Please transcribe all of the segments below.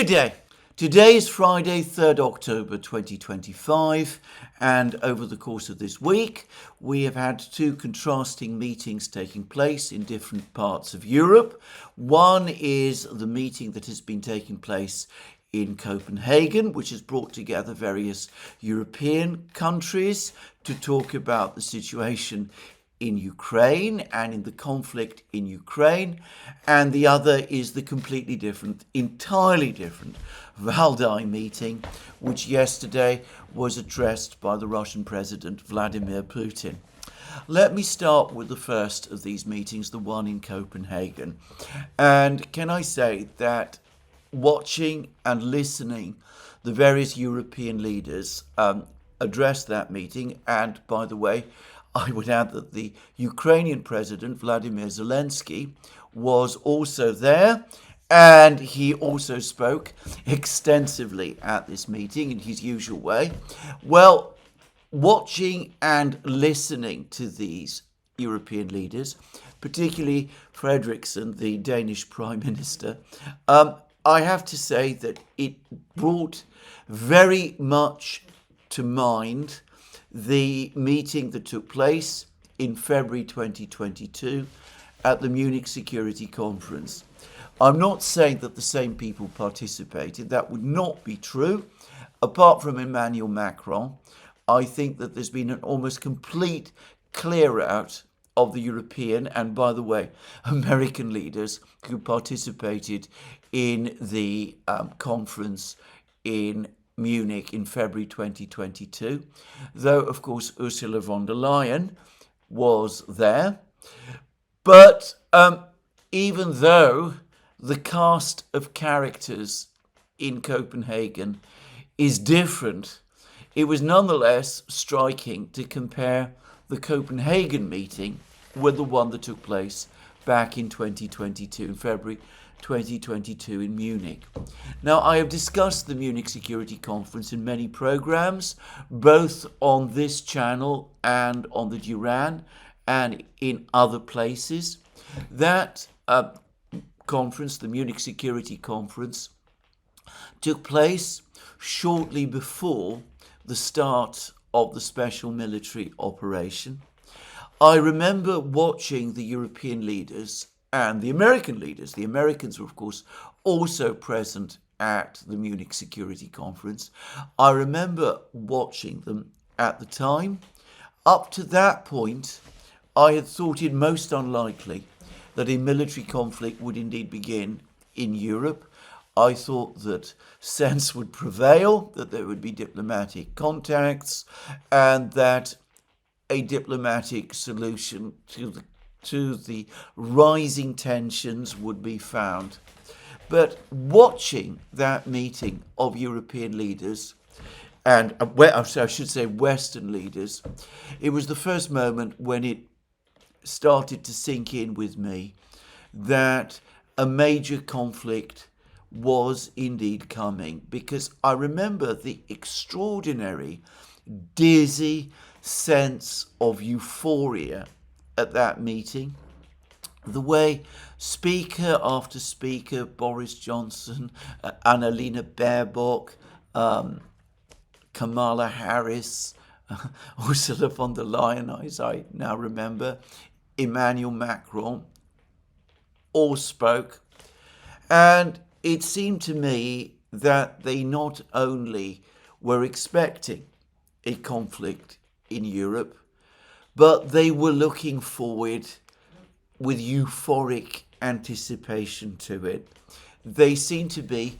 Good day. Today is Friday, 3rd October 2025, and over the course of this week, we have had two contrasting meetings taking place in different parts of Europe. One is the meeting that has been taking place in Copenhagen, which has brought together various European countries to talk about the situation in Ukraine and in the conflict in Ukraine, and the other is the completely different, entirely different Valdai meeting, which yesterday was addressed by the Russian President Vladimir Putin. Let me start with the first of these meetings, the one in Copenhagen. And can I say that watching and listening the various European leaders address that meeting, and by the way, I would add that the Ukrainian President, Vladimir Zelensky, was also there, and he also spoke extensively at this meeting in his usual way. Well, watching and listening to these European leaders, particularly Frederiksen, the Danish Prime Minister, I have to say that it brought very much to mind the meeting that took place in February 2022 at the Munich Security Conference. I'm not saying that the same people participated. That would not be true. Apart from Emmanuel Macron, I think that there's been an almost complete clear out of the European and, by the way, American leaders who participated in the conference in Munich in February 2022, though, of course, Ursula von der Leyen was there. But even though the cast of characters in Copenhagen is different, it was nonetheless striking to compare the Copenhagen meeting with the one that took place back in 2022, in February 2022 in Munich. Now, I have discussed the Munich Security Conference in many programs, both on this channel and on the Duran and in other places. That conference, the Munich Security Conference, took place shortly before the start of the special military operation. I remember watching the European leaders and the American leaders. The Americans were, of course, also present at the Munich Security Conference. I remember watching them at the time. Up to that point, I had thought it most unlikely that a military conflict would indeed begin in Europe. I thought that sense would prevail, that there would be diplomatic contacts, and that a diplomatic solution to the rising tensions would be found. But watching that meeting of European leaders, and I should say Western leaders, it was the first moment when it started to sink in with me that a major conflict was indeed coming, because I remember the extraordinary, dizzy sense of euphoria at that meeting. The way speaker after speaker, Boris Johnson, Annalena Baerbock, Kamala Harris, Ursula von der Leyen, as I now remember, Emmanuel Macron, all spoke. And it seemed to me that they not only were expecting a conflict in Europe, but they were looking forward with euphoric anticipation to it. They seem to be,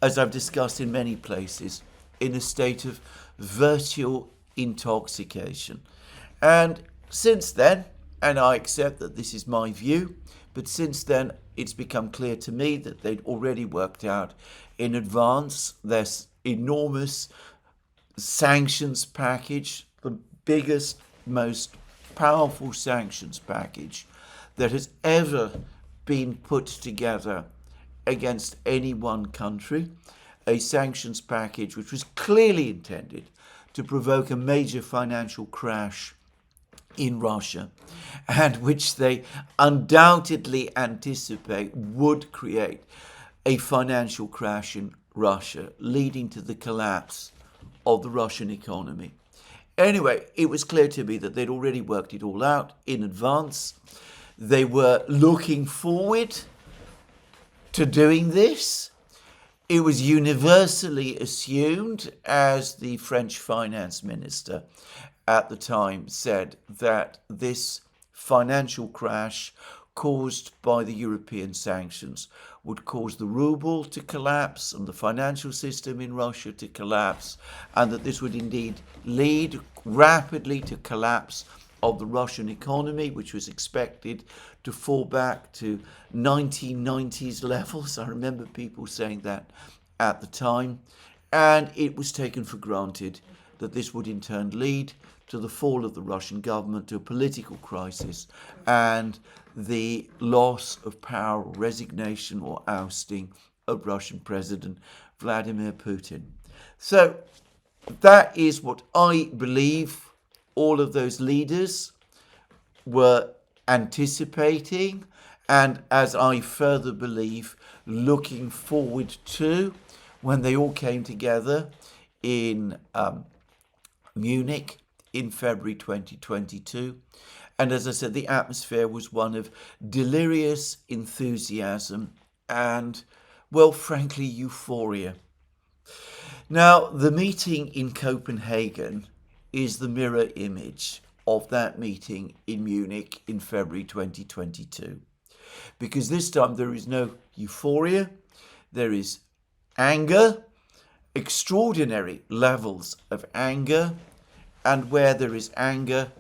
as I've discussed in many places, in a state of virtual intoxication. And since then, and I accept that this is my view, but since then it's become clear to me that they'd already worked out in advance this enormous sanctions package, the biggest, most powerful sanctions package that has ever been put together against any one country, a sanctions package which was clearly intended to provoke a major financial crash in Russia, and which they undoubtedly anticipate would create a financial crash in Russia, leading to the collapse of the Russian economy. Anyway, it was clear to me that they'd already worked it all out in advance. They were looking forward to doing this. It was universally assumed, as the French finance minister at the time said, that this financial crash caused by the European sanctions would cause the ruble to collapse and the financial system in Russia to collapse, and that this would indeed lead rapidly to collapse of the Russian economy, which was expected to fall back to 1990s levels. I remember people saying that at the time, and it was taken for granted that this would in turn lead to the fall of the Russian government, to a political crisis, and the loss of power, or resignation or ousting of Russian President Vladimir Putin. So that is what I believe all of those leaders were anticipating, and as I further believe, looking forward to, when they all came together in Munich in February 2022. And as I said, the atmosphere was one of delirious enthusiasm and, well, frankly, euphoria. Now, the meeting in Copenhagen is the mirror image of that meeting in Munich in February 2022. Because this time there is no euphoria, there is anger, extraordinary levels of anger, and where there is anger,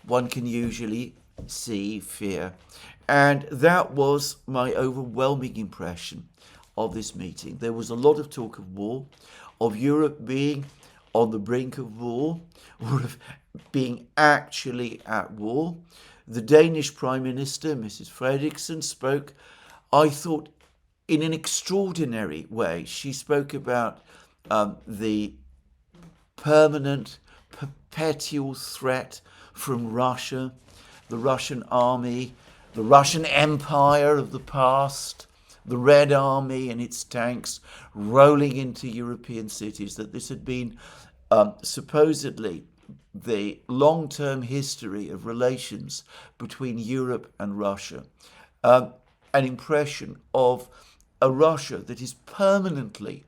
one can usually see fear. And that was my overwhelming impression of this meeting. There was a lot of talk of war, of Europe being on the brink of war, or of being actually at war. The Danish Prime Minister, Mrs. Frederiksen, spoke, I thought, in an extraordinary way. She spoke about the permanent, perpetual threat from Russia, the Russian army, the Russian empire of the past, the Red Army and its tanks rolling into European cities, that this had been supposedly the long-term history of relations between Europe and Russia. An impression of a Russia that is permanently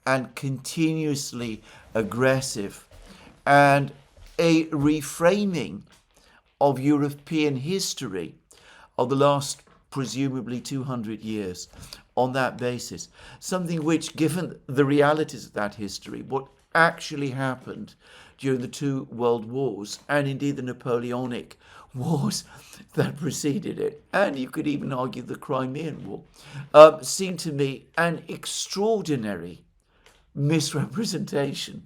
and continuously aggressive, and a reframing of European history of the last presumably 200 years on that basis. Something which, given the realities of that history, what actually happened during the two world wars, and indeed the Napoleonic wars that preceded it, and you could even argue the Crimean War, seemed to me an extraordinary misrepresentation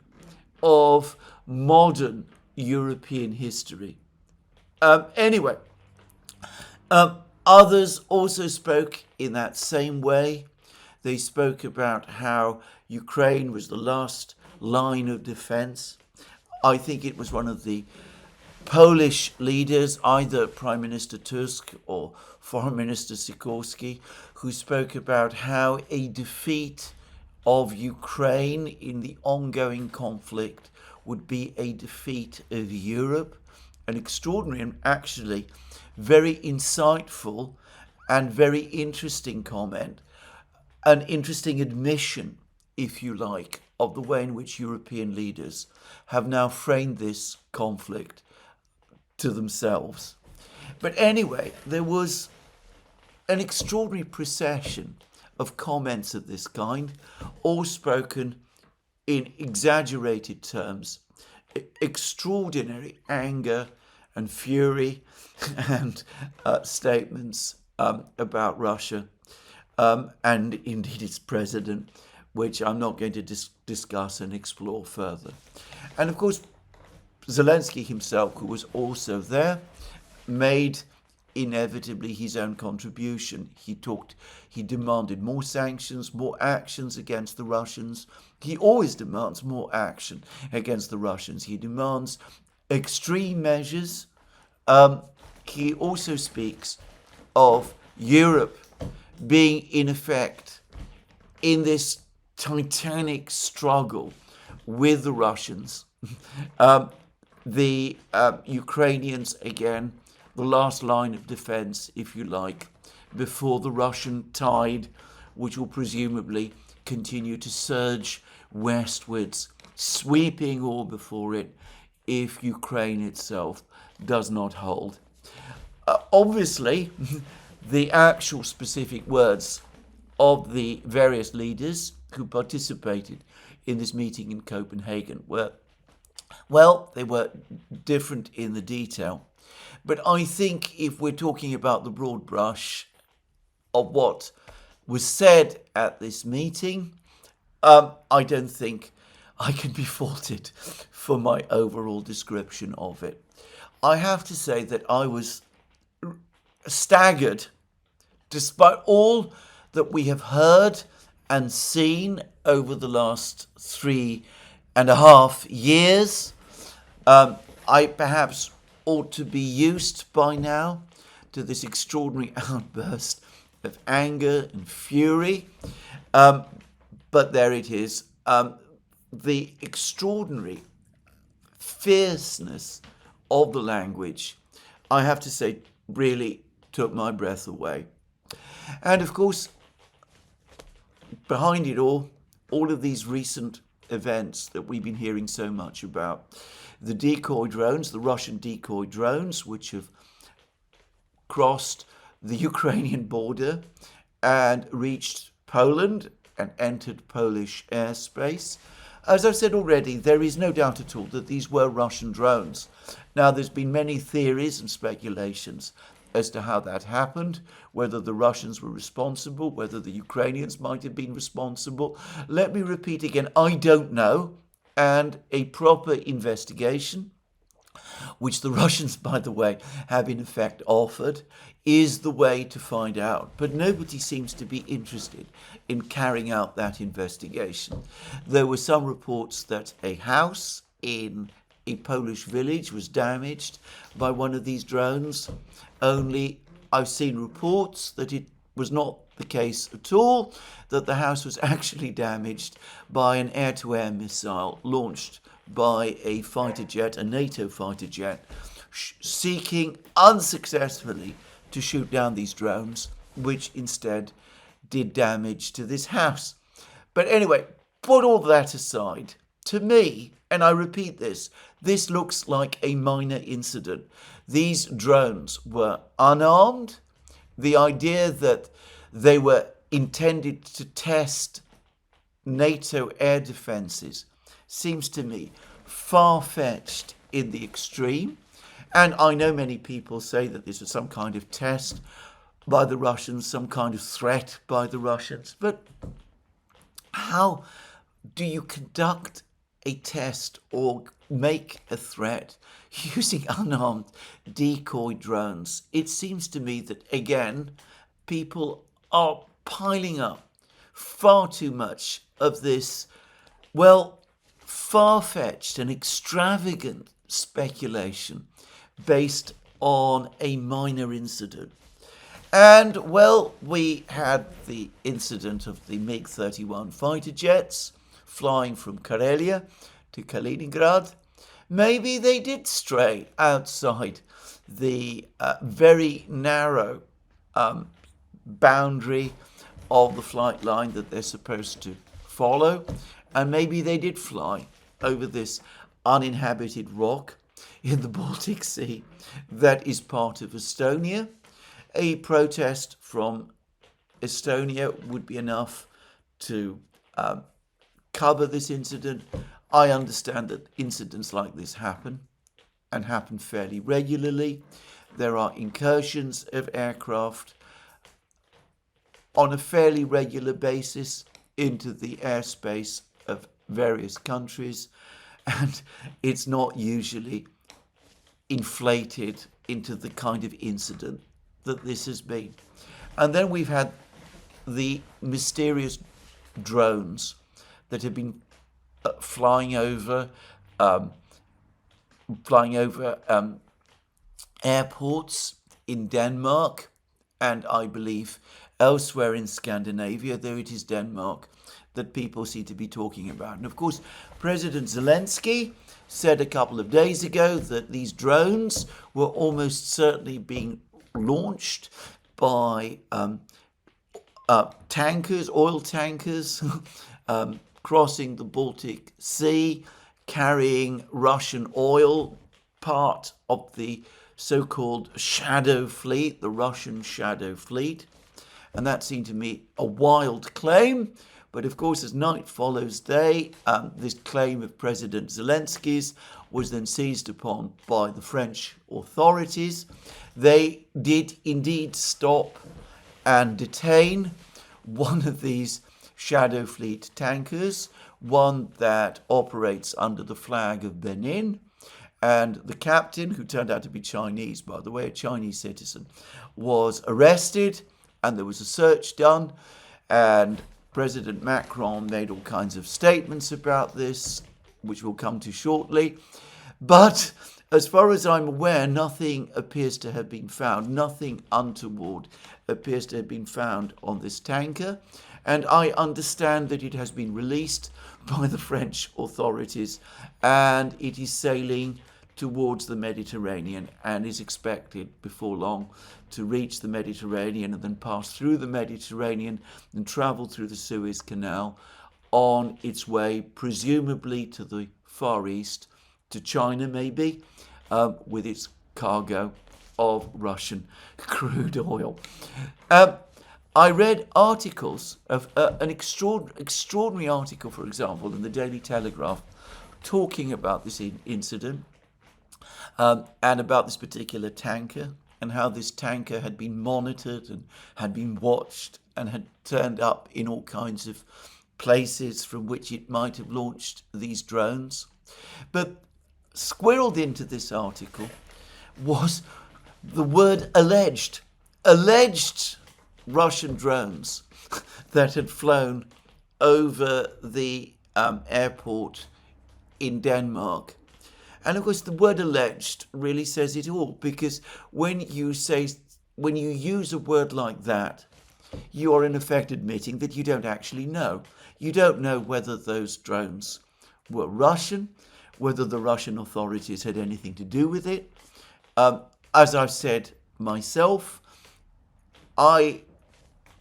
of modern European history. Anyway, others also spoke in that same way. They spoke about how Ukraine was the last line of defense. I think it was one of the Polish leaders, either Prime Minister Tusk or Foreign Minister Sikorski, who spoke about how a defeat of Ukraine in the ongoing conflict would be a defeat of Europe. An extraordinary and actually very insightful and very interesting comment, an interesting admission, if you like, of the way in which European leaders have now framed this conflict to themselves. But anyway, there was an extraordinary procession of comments of this kind, all spoken in exaggerated terms, extraordinary anger and fury, and statements about Russia and indeed its president, which I'm not going to discuss and explore further. And of course, Zelensky himself, who was also there, made inevitably his own contribution. He demanded more sanctions, more actions against the Russians. He always demands more action against the Russians. He demands extreme measures. He also speaks of Europe being, in effect, in this titanic struggle with the Russians. The Ukrainians, again, the last line of defense, if you like, before the Russian tide, which will presumably continue to surge westwards, sweeping all before it if Ukraine itself does not hold. Obviously, the actual specific words of the various leaders who participated in this meeting in Copenhagen were, well, they were different in the detail. But I think if we're talking about the broad brush of what was said at this meeting, I don't think I can be faulted for my overall description of it. I have to say that I was staggered, despite all that we have heard and seen over the last 3.5 years. I perhaps ought to be used by now to this extraordinary outburst of anger and fury. But there it is. The extraordinary fierceness of the language, I have to say, really took my breath away. And of course, behind it all of these recent events that we've been hearing so much about, the decoy drones, the Russian decoy drones, which have crossed the Ukrainian border and reached Poland and entered Polish airspace. As I've said already, there is no doubt at all that these were Russian drones. Now, there's been many theories and speculations as to how that happened, whether the Russians were responsible, whether the Ukrainians might have been responsible. Let me repeat again, I don't know. And a proper investigation, which the Russians, by the way, have in effect offered, is the way to find out. But nobody seems to be interested in carrying out that investigation. There were some reports that a house in a Polish village was damaged by one of these drones. Only I've seen reports that it was not the case at all, that the house was actually damaged by an air-to-air missile launched by a fighter jet, a NATO fighter jet, seeking unsuccessfully to shoot down these drones, which instead did damage to this house. But anyway, put all that aside. To me, and I repeat this looks like a minor incident. These drones were unarmed. The idea that they were intended to test NATO air defenses seems to me far-fetched in the extreme. And I know many people say that this was some kind of test by the Russians, some kind of threat by the Russians. But how do you conduct a test or make a threat using unarmed decoy drones? It seems to me that, again, people are piling up far too much of this, well, far-fetched and extravagant speculation based on a minor incident. And, well, we had the incident of the MiG-31 fighter jets flying from Karelia to Kaliningrad. Maybe they did stray outside the very narrow boundary of the flight line that they're supposed to follow. And maybe they did fly over this uninhabited rock in the Baltic Sea that is part of Estonia. A protest from Estonia would be enough to cover this incident. I understand that incidents like this happen and happen fairly regularly. There are incursions of aircraft on a fairly regular basis into the airspace of various countries, and it's not usually inflated into the kind of incident that this has been. And then we've had the mysterious drones that have been flying over airports in Denmark and I believe elsewhere in Scandinavia, though it is Denmark that people seem to be talking about. And of course, President Zelensky said a couple of days ago that these drones were almost certainly being launched by tankers, oil tankers, crossing the Baltic Sea, carrying Russian oil, part of the so-called shadow fleet, the Russian shadow fleet. And that seemed to me a wild claim. But of course, as night follows day, this claim of President Zelensky's was then seized upon by the French authorities. They did indeed stop and detain one of these shadow fleet tankers, one that operates under the flag of Benin. And the captain, who turned out to be Chinese, by the way, a Chinese citizen, was arrested, and there was a search done. And President Macron made all kinds of statements about this, which we'll come to shortly. But as far as I'm aware, nothing appears to have been found. Nothing untoward appears to have been found on this tanker. And I understand that it has been released by the French authorities, and it is sailing towards the Mediterranean and is expected before long to reach the Mediterranean and then pass through the Mediterranean and travel through the Suez Canal on its way, presumably to the Far East, to China maybe, with its cargo of Russian crude oil. I read articles of an extraordinary article, for example, in the Daily Telegraph, talking about this incident and about this particular tanker, and how this tanker had been monitored and had been watched and had turned up in all kinds of places from which it might have launched these drones. But squirreled into this article was the word alleged Russian drones that had flown over the airport in Denmark. And of course, the word alleged really says it all, because when you use a word like that, you are in effect admitting that you don't actually know. You don't know whether those drones were Russian, whether the Russian authorities had anything to do with it. As I've said myself, I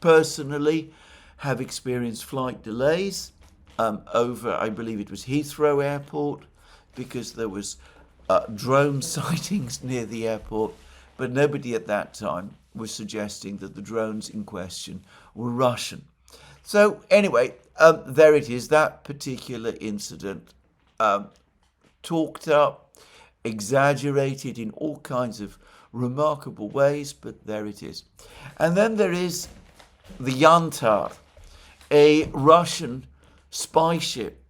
personally have experienced flight delays over, I believe it was Heathrow Airport, because there was drone sightings near the airport, but nobody at that time was suggesting that the drones in question were Russian. So anyway, there it is, that particular incident, talked up, exaggerated in all kinds of remarkable ways, but there it is. And then there is the Yantar, a Russian spy ship.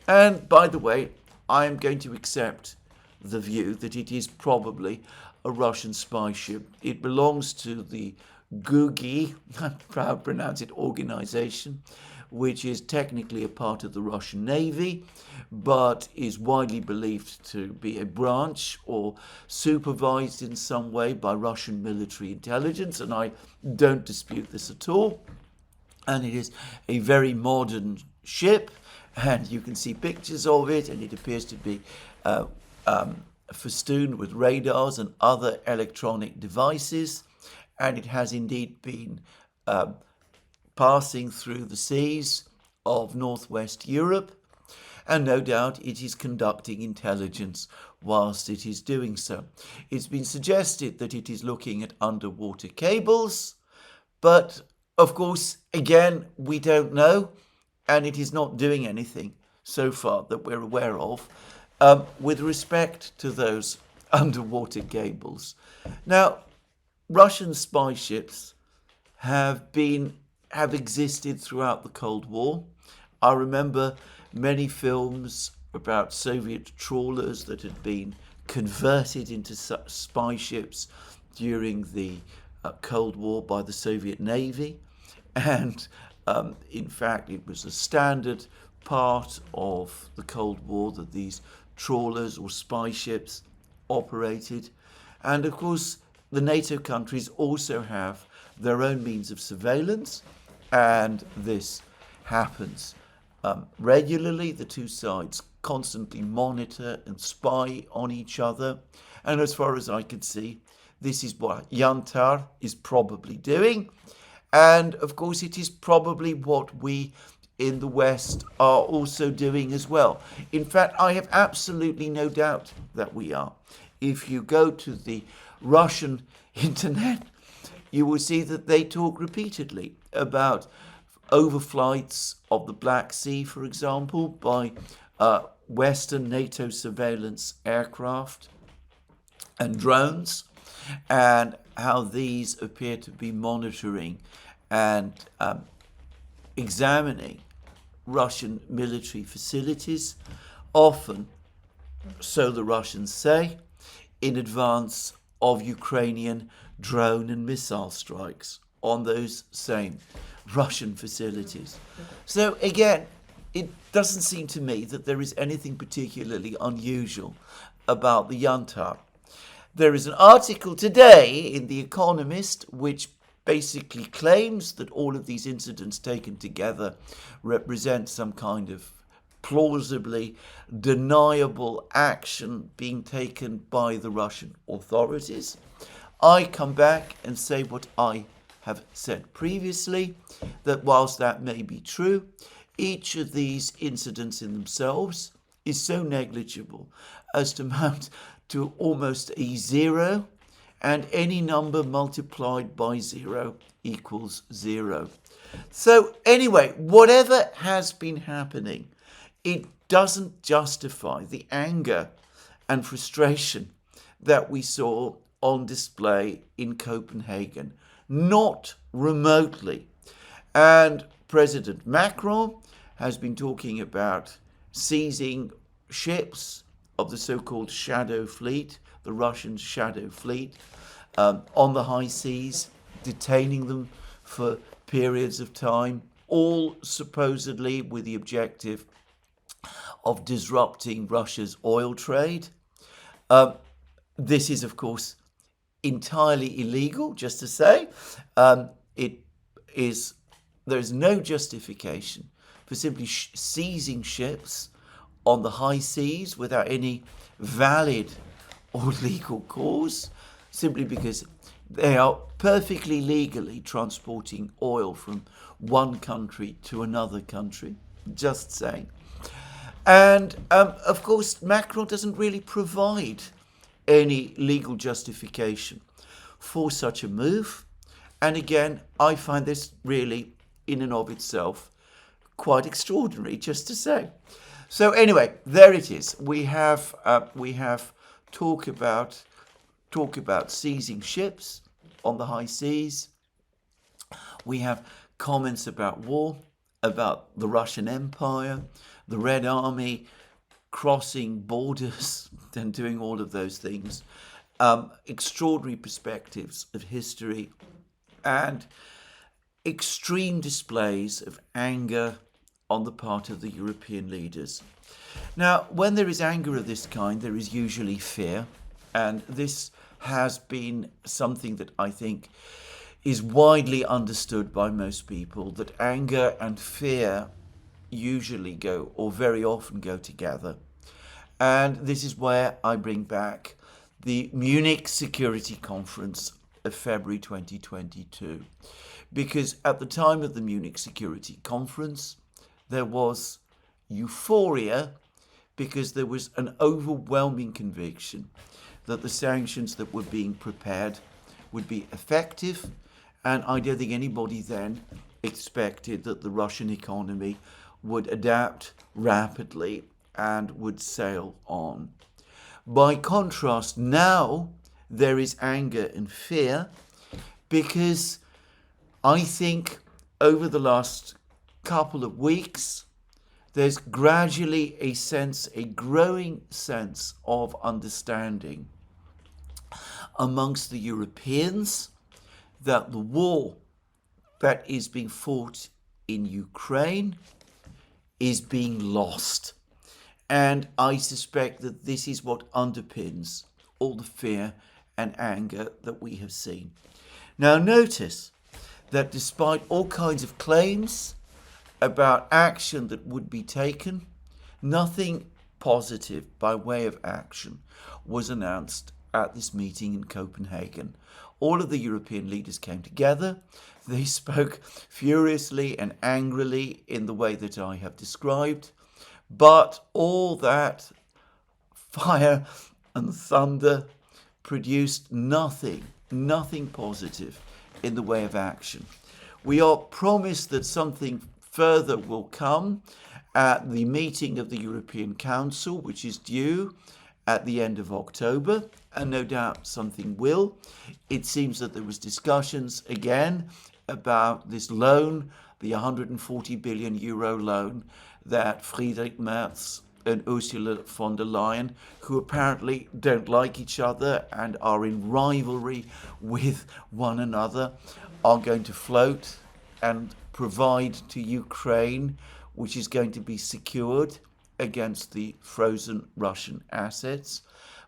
And by the way, I am going to accept the view that it is probably a Russian spy ship. It belongs to the Gugi, I'm proud to pronounce it, organization, which is technically a part of the Russian Navy, but is widely believed to be a branch or supervised in some way by Russian military intelligence, and I don't dispute this at all. And it is a very modern ship, and you can see pictures of it, and it appears to be festooned with radars and other electronic devices, and it has indeed been passing through the seas of northwest Europe, and no doubt it is conducting intelligence whilst it is doing so. It's been suggested that it is looking at underwater cables, but of course, again, we don't know, and it is not doing anything so far that we're aware of with respect to those underwater cables. Now, Russian spy ships have existed throughout the Cold War. I remember many films about Soviet trawlers that had been converted into spy ships during the Cold War by the Soviet Navy. And in fact, it was a standard part of the Cold War that these trawlers or spy ships operated. And of course, the NATO countries also have their own means of surveillance, and this happens regularly. The two sides constantly monitor and spy on each other. And as far as I can see, this is what Yantar is probably doing. And of course, it is probably what we in the West are also doing as well. In fact, I have absolutely no doubt that we are. If you go to the Russian internet, you will see that they talk repeatedly about overflights of the Black Sea, for example, by Western NATO surveillance aircraft and drones, and how these appear to be monitoring and examining Russian military facilities, often, so the Russians say, in advance of Ukrainian drone and missile strikes on those same Russian facilities. So again, it doesn't seem to me that there is anything particularly unusual about the Yantar. There is an article today in The Economist which basically claims that all of these incidents taken together represent some kind of plausibly deniable action being taken by the Russian authorities. I come back and say what I have said previously, that whilst that may be true, each of these incidents in themselves is so negligible as to amount to almost a zero, and any number multiplied by zero equals zero. So anyway, whatever has been happening, it doesn't justify the anger and frustration that we saw on display in Copenhagen, not remotely. And President Macron has been talking about seizing ships of the so-called shadow fleet, the Russian shadow fleet, on the high seas, detaining them for periods of time, all supposedly with the objective of disrupting Russia's oil trade. This is, of course, entirely illegal, just to say. There's no justification for simply seizing ships on the high seas without any valid or legal cause, simply because they are perfectly legally transporting oil from one country to another country, just saying. And of course, Macron doesn't really provide any legal justification for such a move. And again, I find this really, in and of itself, quite extraordinary, just to say. So anyway, there it is. We have talk about seizing ships on the high seas. We have comments about war, about the Russian Empire, the Red Army crossing borders and doing all of those things. Extraordinary perspectives of history and extreme displays of anger on the part of the European leaders. Now, when there is anger of this kind, there is usually fear, and this has been something that I think is widely understood by most people, that anger and fear usually go, or very often go together. And this is where I bring back the Munich Security Conference of February 2022. Because at the time of the Munich Security Conference, there was euphoria because there was an overwhelming conviction that the sanctions that were being prepared would be effective, and I don't think anybody then expected that the Russian economy would adapt rapidly and would sail on. By contrast, now there is anger and fear because I think over the last couple of weeks, there's gradually a growing sense of understanding amongst the Europeans that the war that is being fought in Ukraine is being lost. And I suspect that this is what underpins all the fear and anger that we have seen. Now notice that despite all kinds of claims about action that would be taken. Nothing positive by way of action was announced at this meeting in Copenhagen. All of the European leaders came together. They spoke furiously and angrily in the way that I have described, but all that fire and thunder produced nothing positive in the way of action. We are promised that something further will come at the meeting of the European Council, which is due at the end of October, and no doubt something will. It seems that there was discussions again about this loan, the 140 billion euro loan that Friedrich Merz and Ursula von der Leyen, who apparently don't like each other and are in rivalry with one another, are going to float and provide to Ukraine, which is going to be secured against the frozen Russian assets.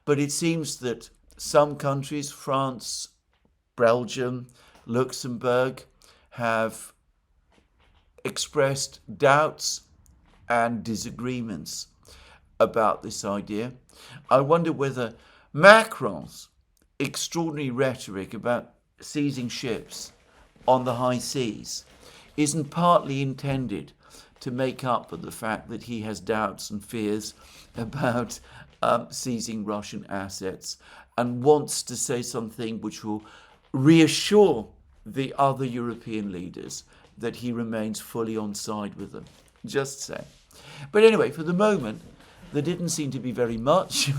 But it seems that some countries, France, Belgium, Luxembourg, have expressed doubts and disagreements about this idea. I wonder whether Macron's extraordinary rhetoric about seizing ships on the high seas isn't partly intended to make up for the fact that he has doubts and fears about seizing Russian assets and wants to say something which will reassure the other European leaders that he remains fully on side with them. Just say. But anyway, for the moment, there didn't seem to be very much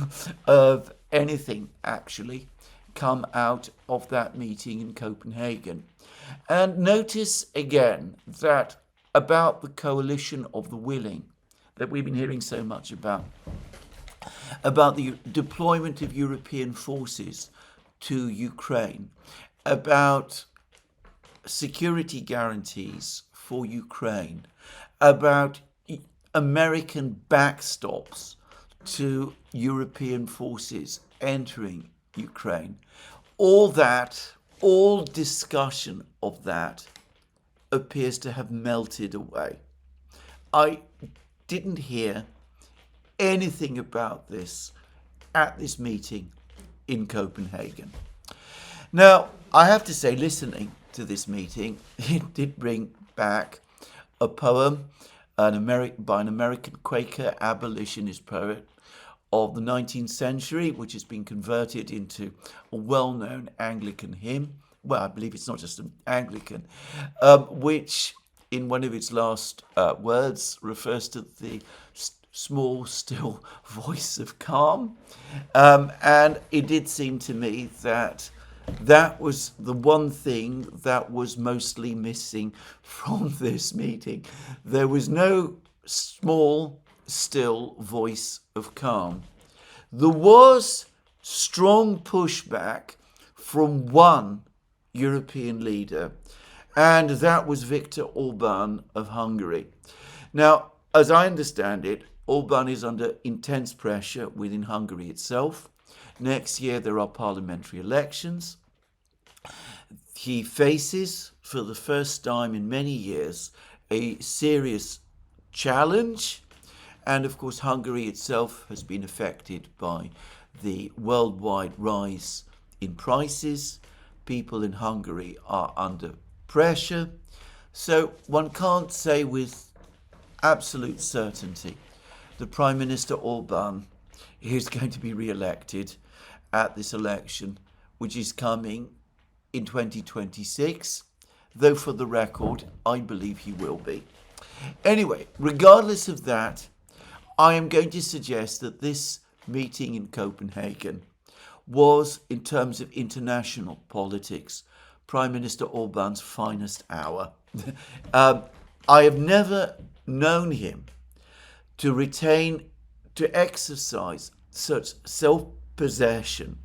of anything actually come out of that meeting in Copenhagen. And notice again that about the coalition of the willing that we've been hearing so much about the deployment of European forces to Ukraine, about security guarantees for Ukraine, about American backstops to European forces entering Ukraine. All discussion of that appears to have melted away. I didn't hear anything about this at this meeting in Copenhagen. Now, I have to say, listening to this meeting, it did bring back a poem by an American Quaker abolitionist poet of the 19th century, which has been converted into a well-known Anglican hymn. Well, I believe it's not just an Anglican, which in one of its last words refers to the small, still voice of calm. And it did seem to me that that was the one thing that was mostly missing from this meeting. There was no small, still voice of calm. There was strong pushback from one European leader, and that was Viktor Orban of Hungary. Now, as I understand it, Orban is under intense pressure within Hungary itself. Next year there are parliamentary elections. He faces, for the first time in many years, a serious challenge. And of course, Hungary itself has been affected by the worldwide rise in prices. People in Hungary are under pressure. So one can't say with absolute certainty that Prime Minister Orban is going to be re-elected at this election, which is coming in 2026, though for the record, I believe he will be. Anyway, regardless of that, I am going to suggest that this meeting in Copenhagen was, in terms of international politics, Prime Minister Orban's finest hour. I have never known him to exercise such self-possession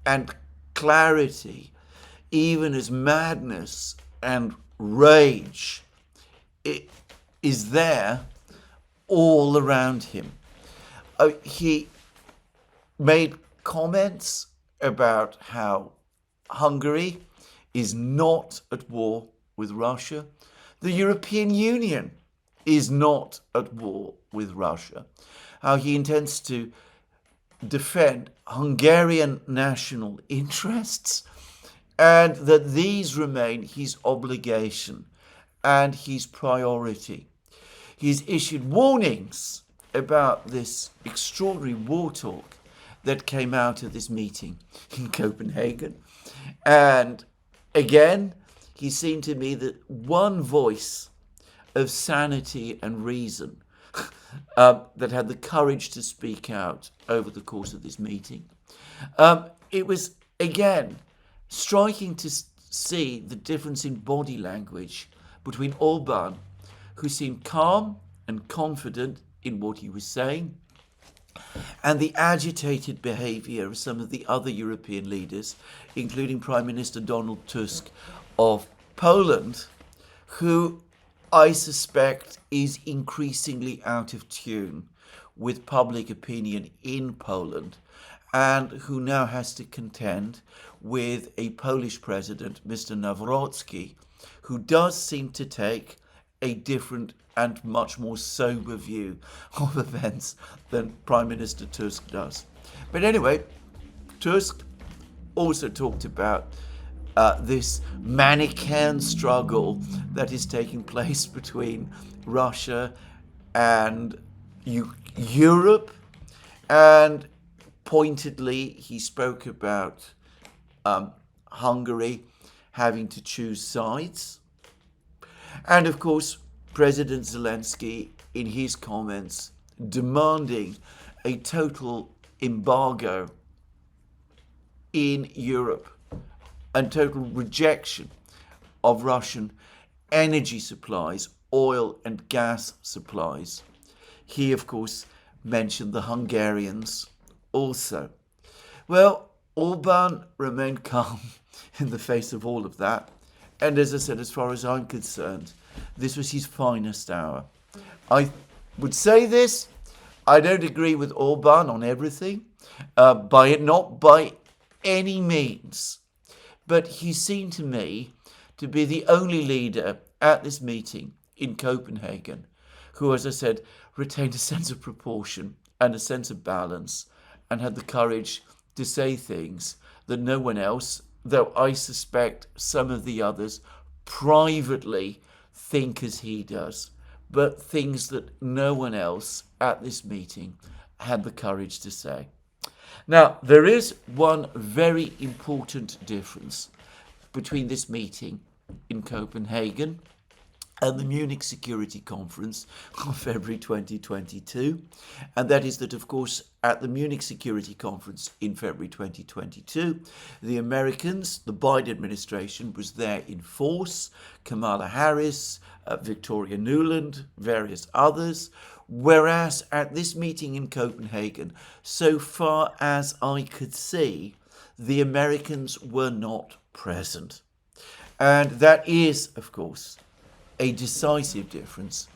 and clarity, even as madness and rage is there all around him. He made comments about how Hungary is not at war with Russia. The European Union is not at war with Russia, how he intends to defend Hungarian national interests, and that these remain his obligation and his priority. He's issued warnings about this extraordinary war talk that came out of this meeting in Copenhagen. And again, he seemed to me that one voice of sanity and reason that had the courage to speak out over the course of this meeting. It was, again, striking to see the difference in body language between Orban, who seemed calm and confident in what he was saying, and the agitated behaviour of some of the other European leaders, including Prime Minister Donald Tusk of Poland, who I suspect is increasingly out of tune with public opinion in Poland, and who now has to contend with a Polish president, Mr. Nawrocki, who does seem to take a different and much more sober view of events than Prime Minister Tusk does. But anyway, Tusk also talked about this Manichaean struggle that is taking place between Russia and Europe, and pointedly he spoke about Hungary having to choose sides. And of course, President Zelensky, in his comments, demanding a total embargo in Europe and total rejection of Russian energy supplies, oil and gas supplies. He, of course, mentioned the Hungarians also. Well, Orban remained calm in the face of all of that. And as I said, as far as I'm concerned, this was his finest hour. I would say this, I don't agree with Orban on everything, not by any means. But he seemed to me to be the only leader at this meeting in Copenhagen who, as I said, retained a sense of proportion and a sense of balance and had the courage to say things that no one else, though I suspect some of the others privately think as he does, but things that no one else at this meeting had the courage to say. Now, there is one very important difference between this meeting in Copenhagen and the Munich Security Conference of February 2022, and that is that, of course, at the Munich Security Conference in February 2022, the Americans, the Biden administration, was there in force, Kamala Harris, Victoria Nuland, various others, whereas at this meeting in Copenhagen, so far as I could see, the Americans were not present. And that is, of course, a decisive difference,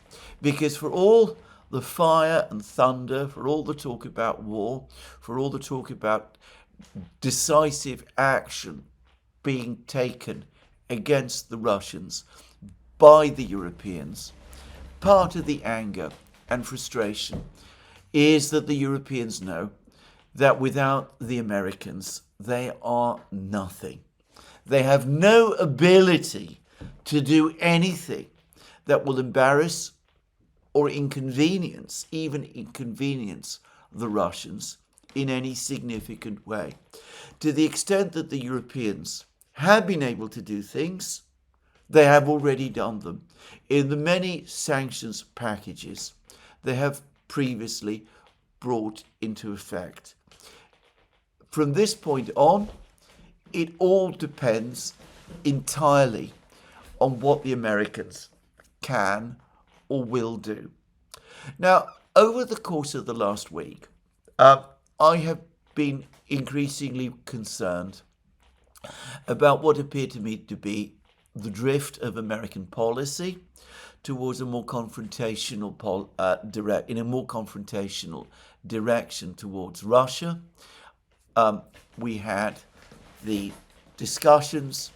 because for all the fire and thunder, for all the talk about war, for all the talk about decisive action being taken against the Russians by the Europeans, part of the anger and frustration is that the Europeans know that without the Americans, they are nothing. They have no ability to do anything that will embarrass or inconvenience, even inconvenience the Russians in any significant way. To the extent that the Europeans have been able to do things, they have already done them. In the many sanctions packages they have previously brought into effect. From this point on, it all depends entirely on what the Americans can or will do. Now, over the course of the last week, I have been increasingly concerned about what appeared to me to be the drift of American policy towards a more confrontational direction towards Russia. We had the discussions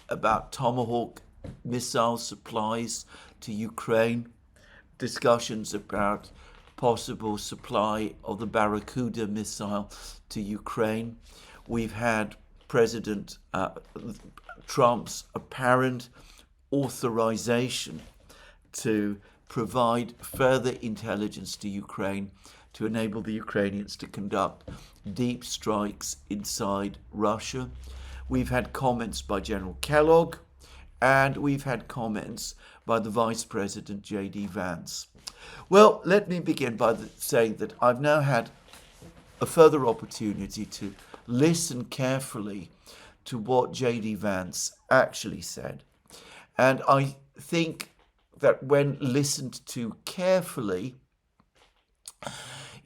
about Tomahawk missile supplies to Ukraine discussions about possible supply of the Barracuda missile to Ukraine. We've had President Trump's apparent authorization to provide further intelligence to Ukraine to enable the Ukrainians to conduct deep strikes inside Russia. We've had comments by General Kellogg, and we've had comments by the Vice President J.D. Vance. Well, let me begin by saying that I've now had a further opportunity to listen carefully to what J.D. Vance actually said. And I think that when listened to carefully,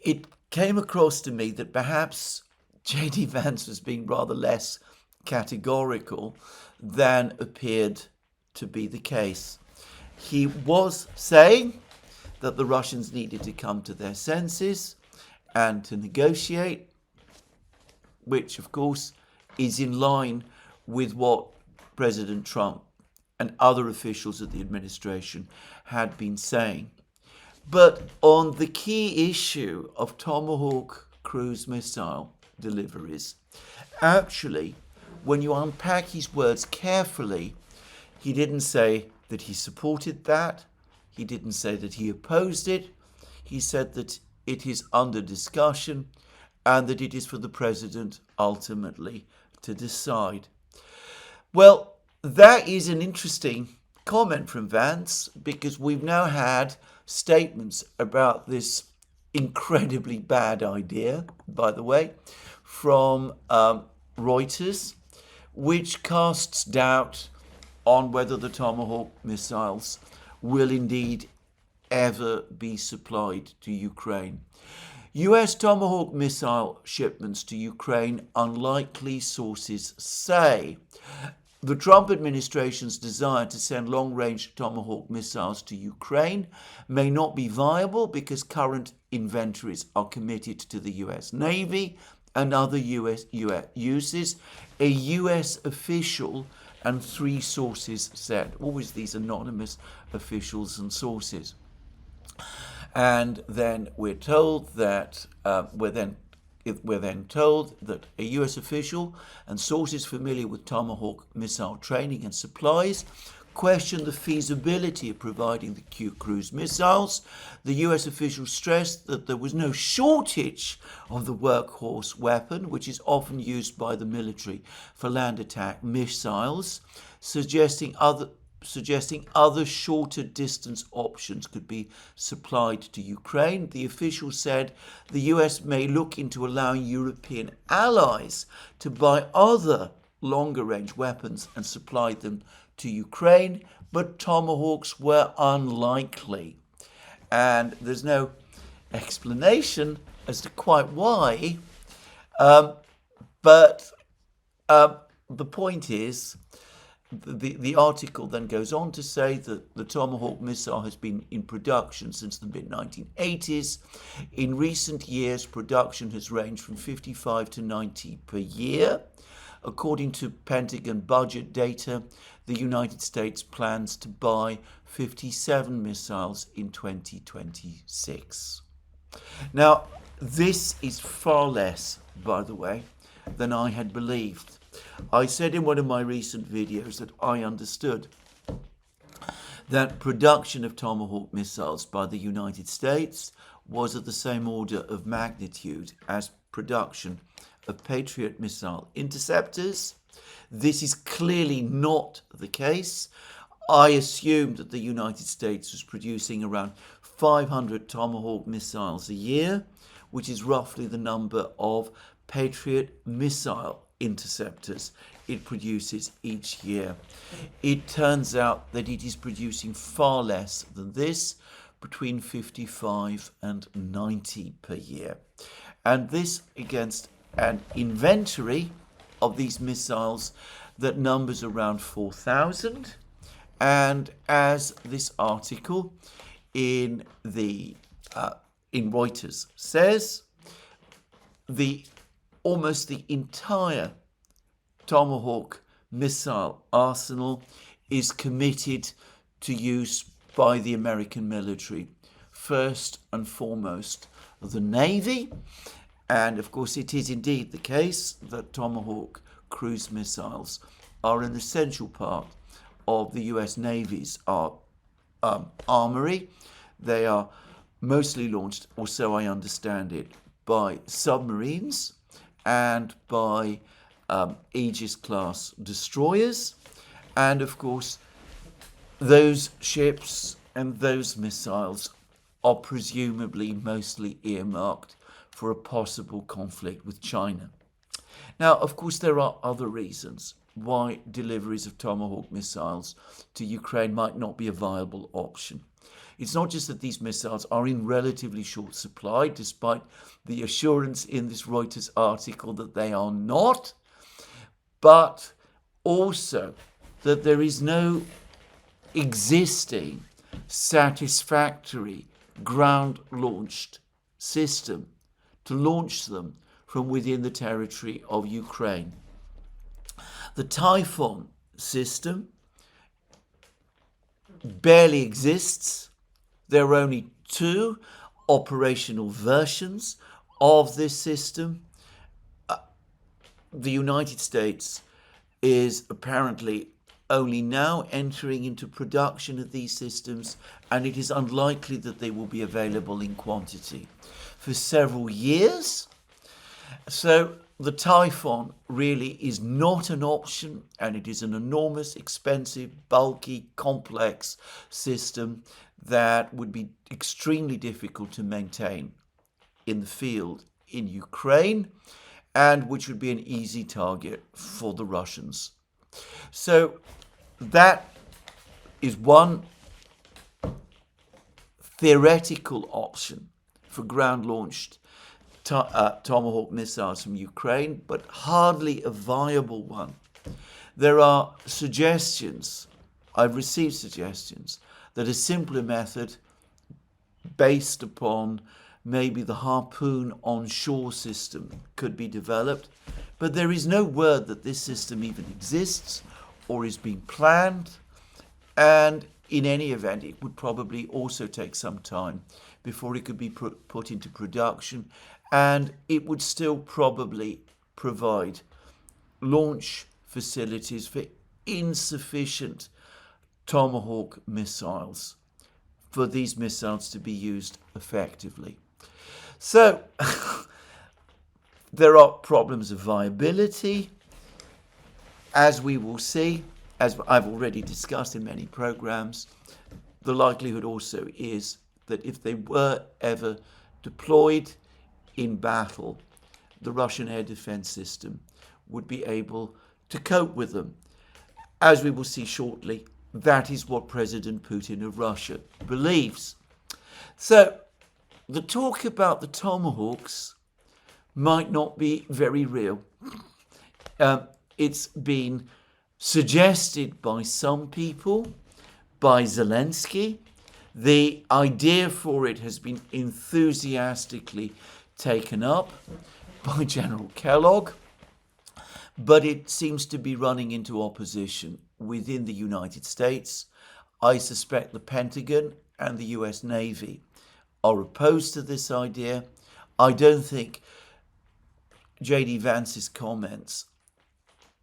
it came across to me that perhaps J.D. Vance was being rather less categorical than appeared to be the case. He was saying that the Russians needed to come to their senses and to negotiate, which of course is in line with what President Trump and other officials of the administration had been saying. But on the key issue of Tomahawk cruise missile deliveries, actually, when you unpack his words carefully, he didn't say that he supported that. He didn't say that he opposed it. He said that it is under discussion and that it is for the president ultimately to decide. Well, that is an interesting comment from Vance, because we've now had statements about this incredibly bad idea, by the way, from Reuters, which casts doubt on whether the Tomahawk missiles will indeed ever be supplied to Ukraine. US Tomahawk missile shipments to Ukraine, unlikely, sources say. The Trump administration's desire to send long-range Tomahawk missiles to Ukraine may not be viable because current inventories are committed to the US Navy and other US uses. A US official and 3 sources said. Always these anonymous officials and sources. And then we're told that we're then told that a US official and sources familiar with Tomahawk missile training and supplies question the feasibility of providing the cruise missiles. The US official stressed that there was no shortage of the workhorse weapon, which is often used by the military for land attack missiles, suggesting other shorter distance options could be supplied to Ukraine. The official said the US may look into allowing European allies to buy other longer range weapons and supply them to Ukraine, but Tomahawks were unlikely. And there's no explanation as to quite why, but the point is, the article then goes on to say that the Tomahawk missile has been in production since the mid-1980s. In recent years, production has ranged from 55 to 90 per year. According to Pentagon budget data, the United States plans to buy 57 missiles in 2026. Now, this is far less, by the way, than I had believed. I said in one of my recent videos that I understood that production of Tomahawk missiles by the United States was at the same order of magnitude as production of Patriot missile interceptors. This is clearly not the case. I assumed that the United States was producing around 500 Tomahawk missiles a year, which is roughly the number of Patriot missile interceptors it produces each year. It turns out that it is producing far less than this, between 55 and 90 per year. And this against an inventory of these missiles that numbers around 4,000. And as this article in Reuters says, almost the entire Tomahawk missile arsenal is committed to use by the American military first and foremost the Navy. And of course, it is indeed the case that Tomahawk cruise missiles are an essential part of the US Navy's armory. They are mostly launched, or so I understand it, by submarines and by Aegis-class destroyers. And of course, those ships and those missiles are presumably mostly earmarked for a possible conflict with China. Now, of course, there are other reasons why deliveries of Tomahawk missiles to Ukraine might not be a viable option. It's not just that these missiles are in relatively short supply, despite the assurance in this Reuters article that they are not, but also that there is no existing satisfactory ground-launched system to launch them from within the territory of Ukraine. The Typhoon system barely exists. There are only 2 operational versions of this system. The United States is apparently only now entering into production of these systems, and it is unlikely that they will be available in quantity for several years. So the Typhoon really is not an option, and it is an enormous, expensive, bulky, complex system that would be extremely difficult to maintain in the field in Ukraine, and which would be an easy target for the Russians. So that is one theoretical option for ground-launched Tomahawk missiles from Ukraine, but hardly a viable one. There are suggestions, I've received suggestions, that a simpler method based upon maybe the Harpoon onshore system could be developed, but there is no word that this system even exists or is being planned, and in any event, it would probably also take some time before it could be put into production, and it would still probably provide launch facilities for insufficient Tomahawk missiles for these missiles to be used effectively. So there are problems of viability, as we will see, as I've already discussed in many programs. The likelihood also is that if they were ever deployed in battle, the Russian air defense system would be able to cope with them. As we will see shortly, that is what President Putin of Russia believes. So the talk about the Tomahawks might not be very real. It's been suggested by some people, by Zelensky. The idea for it has been enthusiastically taken up by General Kellogg, but it seems to be running into opposition within the United States. I suspect the Pentagon and the US Navy are opposed to this idea. I don't think J.D. Vance's comments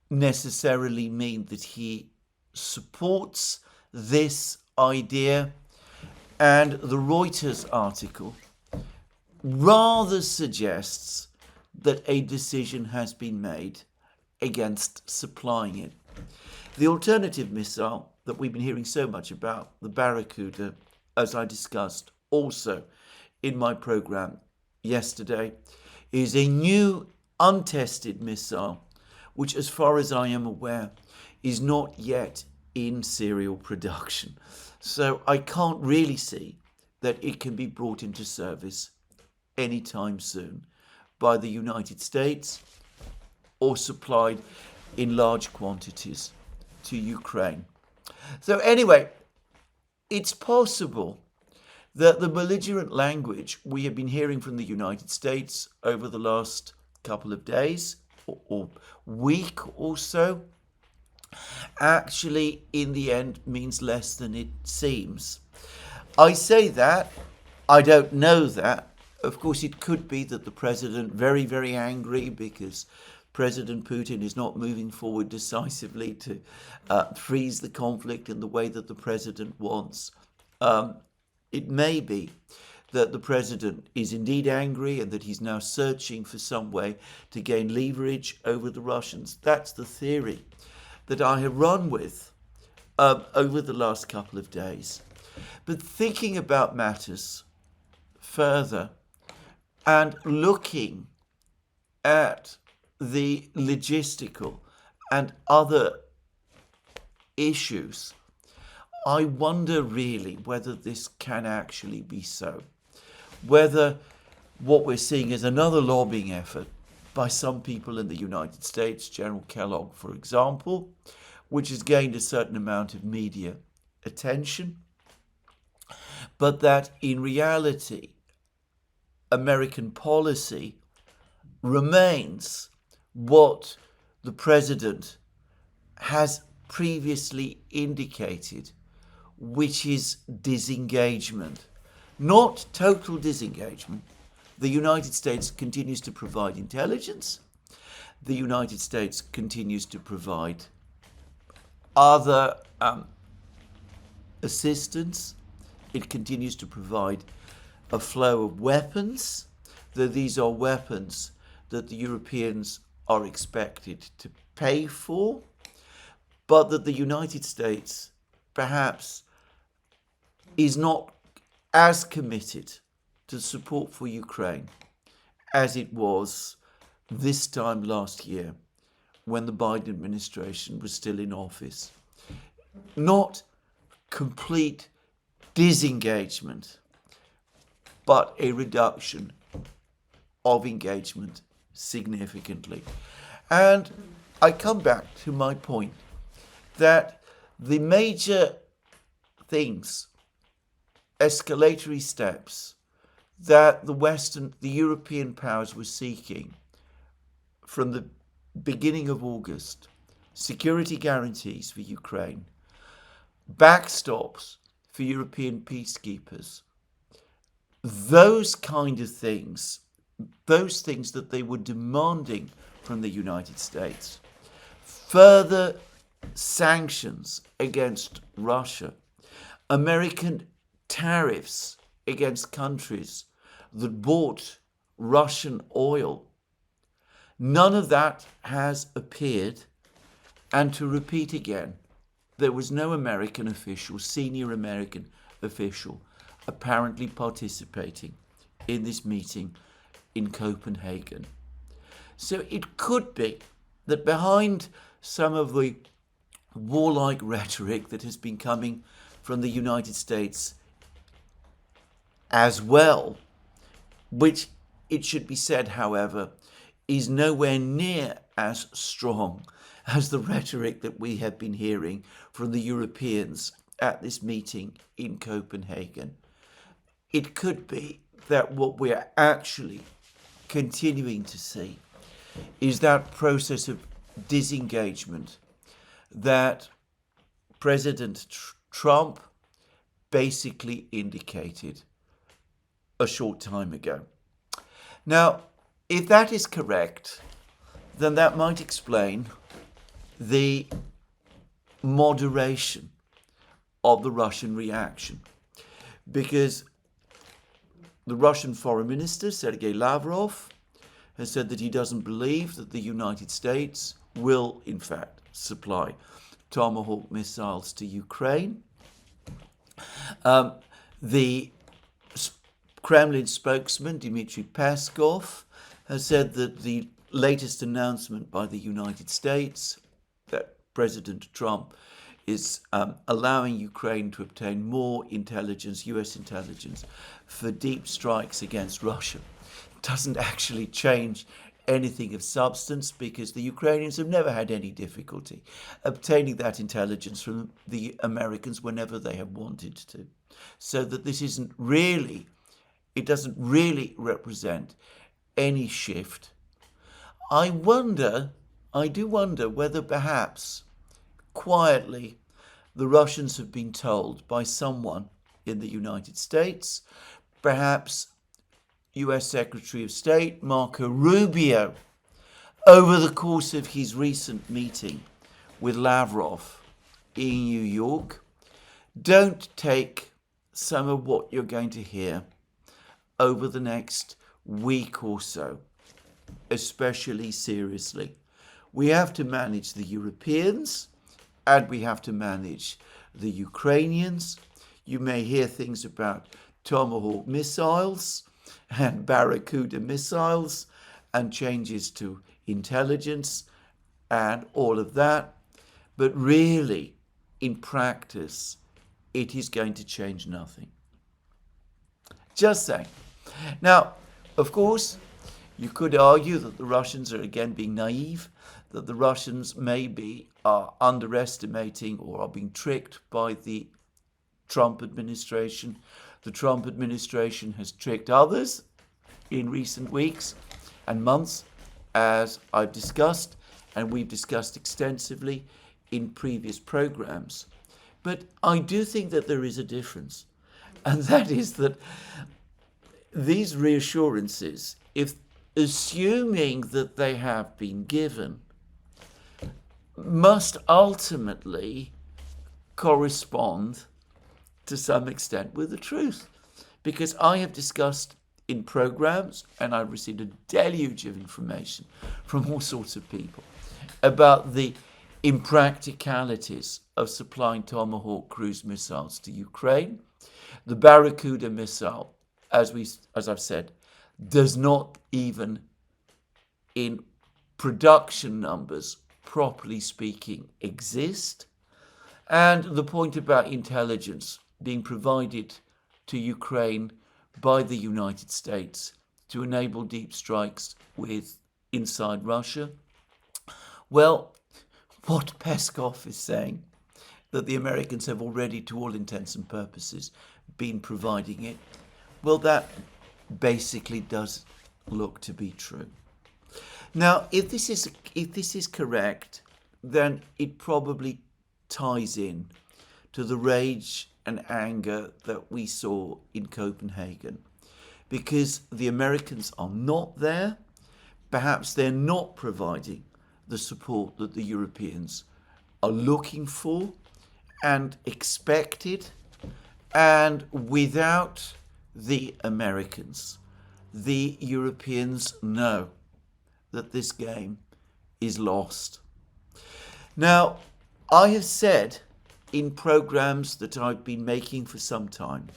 necessarily mean that he supports this idea, and the Reuters article rather suggests that a decision has been made against supplying it. The alternative missile that we've been hearing so much about, the Barracuda, as I discussed also in my program yesterday, is a new untested missile which, as far as I am aware, is not yet in serial production. So I can't really see that it can be brought into service anytime soon by the United States or supplied in large quantities to Ukraine. So anyway, it's possible that the belligerent language we have been hearing from the United States over the last couple of days or week or so actually in the end means less than it seems. I say that I don't know that. Of course, it could be that the president very, very angry because President Putin is not moving forward decisively to freeze the conflict in the way that the president wants. It may be that the president is indeed angry and that he's now searching for some way to gain leverage over the Russians. That's the theory that I have run with over the last couple of days. But thinking about matters further and looking at the logistical and other issues, I wonder really whether this can actually be so. Whether what we're seeing is another lobbying effort by some people in the United States, General Kellogg, for example, which has gained a certain amount of media attention, but that in reality, American policy remains what the president has previously indicated, which is disengagement. Not total disengagement. The United States continues to provide intelligence. The United States continues to provide other assistance. It continues to provide a flow of weapons, though these are weapons that the Europeans are expected to pay for, but that the United States perhaps is not as committed to support for Ukraine as it was this time last year when the Biden administration was still in office. Not complete disengagement, but a reduction of engagement significantly. And I come back to my point that the major things, escalatory steps that the European powers were seeking from the beginning of August, security guarantees for Ukraine, backstops for European peacekeepers, those kind of things, those things that they were demanding from the United States, further sanctions against Russia, American tariffs against countries that bought Russian oil. None of that has appeared. And to repeat again, there was no American official, senior American official, apparently participating in this meeting in Copenhagen. So it could be that behind some of the warlike rhetoric that has been coming from the United States as well, which it should be said, however, is nowhere near as strong as the rhetoric that we have been hearing from the Europeans at this meeting in Copenhagen. It could be that what we're actually continuing to see is that process of disengagement that President Trump basically indicated a short time ago. Now, if that is correct, then that might explain the moderation of the Russian reaction, because the Russian Foreign Minister, Sergei Lavrov, has said that he doesn't believe that the United States will, in fact, supply Tomahawk missiles to Ukraine. The Kremlin spokesman, Dmitry Peskov, has said that the latest announcement by the United States that President Trump is allowing Ukraine to obtain more intelligence, US intelligence, for deep strikes against Russia doesn't actually change anything of substance, because the Ukrainians have never had any difficulty obtaining that intelligence from the Americans whenever they have wanted to. So that this isn't really, it doesn't really represent any shift. I do wonder whether perhaps quietly the Russians have been told by someone in the United States, perhaps US Secretary of State Marco Rubio, over the course of his recent meeting with Lavrov in New York, don't take some of what you're going to hear over the next week or so, especially seriously. We have to manage the Europeans and we have to manage the Ukrainians. You may hear things about Tomahawk missiles and Barracuda missiles and changes to intelligence and all of that. But really, in practice, it is going to change nothing. Just saying. Now, of course, you could argue that the Russians are again being naive, that the Russians maybe are underestimating or are being tricked by the Trump administration. The Trump administration has tricked others in recent weeks and months, as I've discussed, and we've discussed extensively in previous programs. But I do think that there is a difference, and that is that these reassurances, if assuming that they have been given, must ultimately correspond to some extent with the truth. Because I have discussed in programs, and I've received a deluge of information from all sorts of people about the impracticalities of supplying Tomahawk cruise missiles to Ukraine. The Barracuda missile, as I've said, does not even in production numbers, properly speaking, exist. And the point about intelligence being provided to Ukraine by the United States to enable deep strikes inside Russia. Well, what Peskov is saying, that the Americans have already, to all intents and purposes, been providing it, well, that basically does look to be true. Now, if this is correct, then it probably ties in to the rage and anger that we saw in Copenhagen, because the Americans are not there. Perhaps they're not providing the support that the Europeans are looking for and expected. And without the Americans, the Europeans know that this game is lost. Now, I have said in programs that I've been making for some time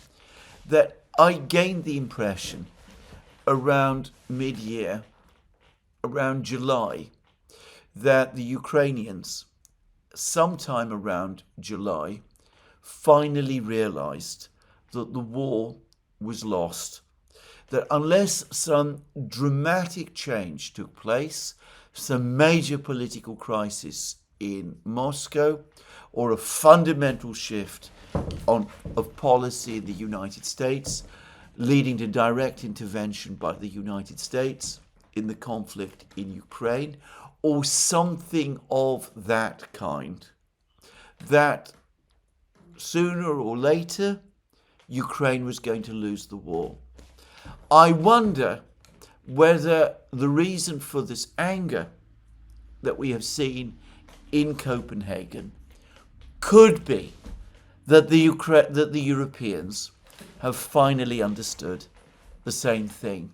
that I gained the impression around mid-year, around July, that the Ukrainians, sometime around July, finally realized that the war was lost. That unless some dramatic change took place, some major political crisis in Moscow, or a fundamental shift of policy in the United States, leading to direct intervention by the United States in the conflict in Ukraine, or something of that kind, that sooner or later, Ukraine was going to lose the war. I wonder whether the reason for this anger that we have seen in Copenhagen could be that the Europeans have finally understood the same thing.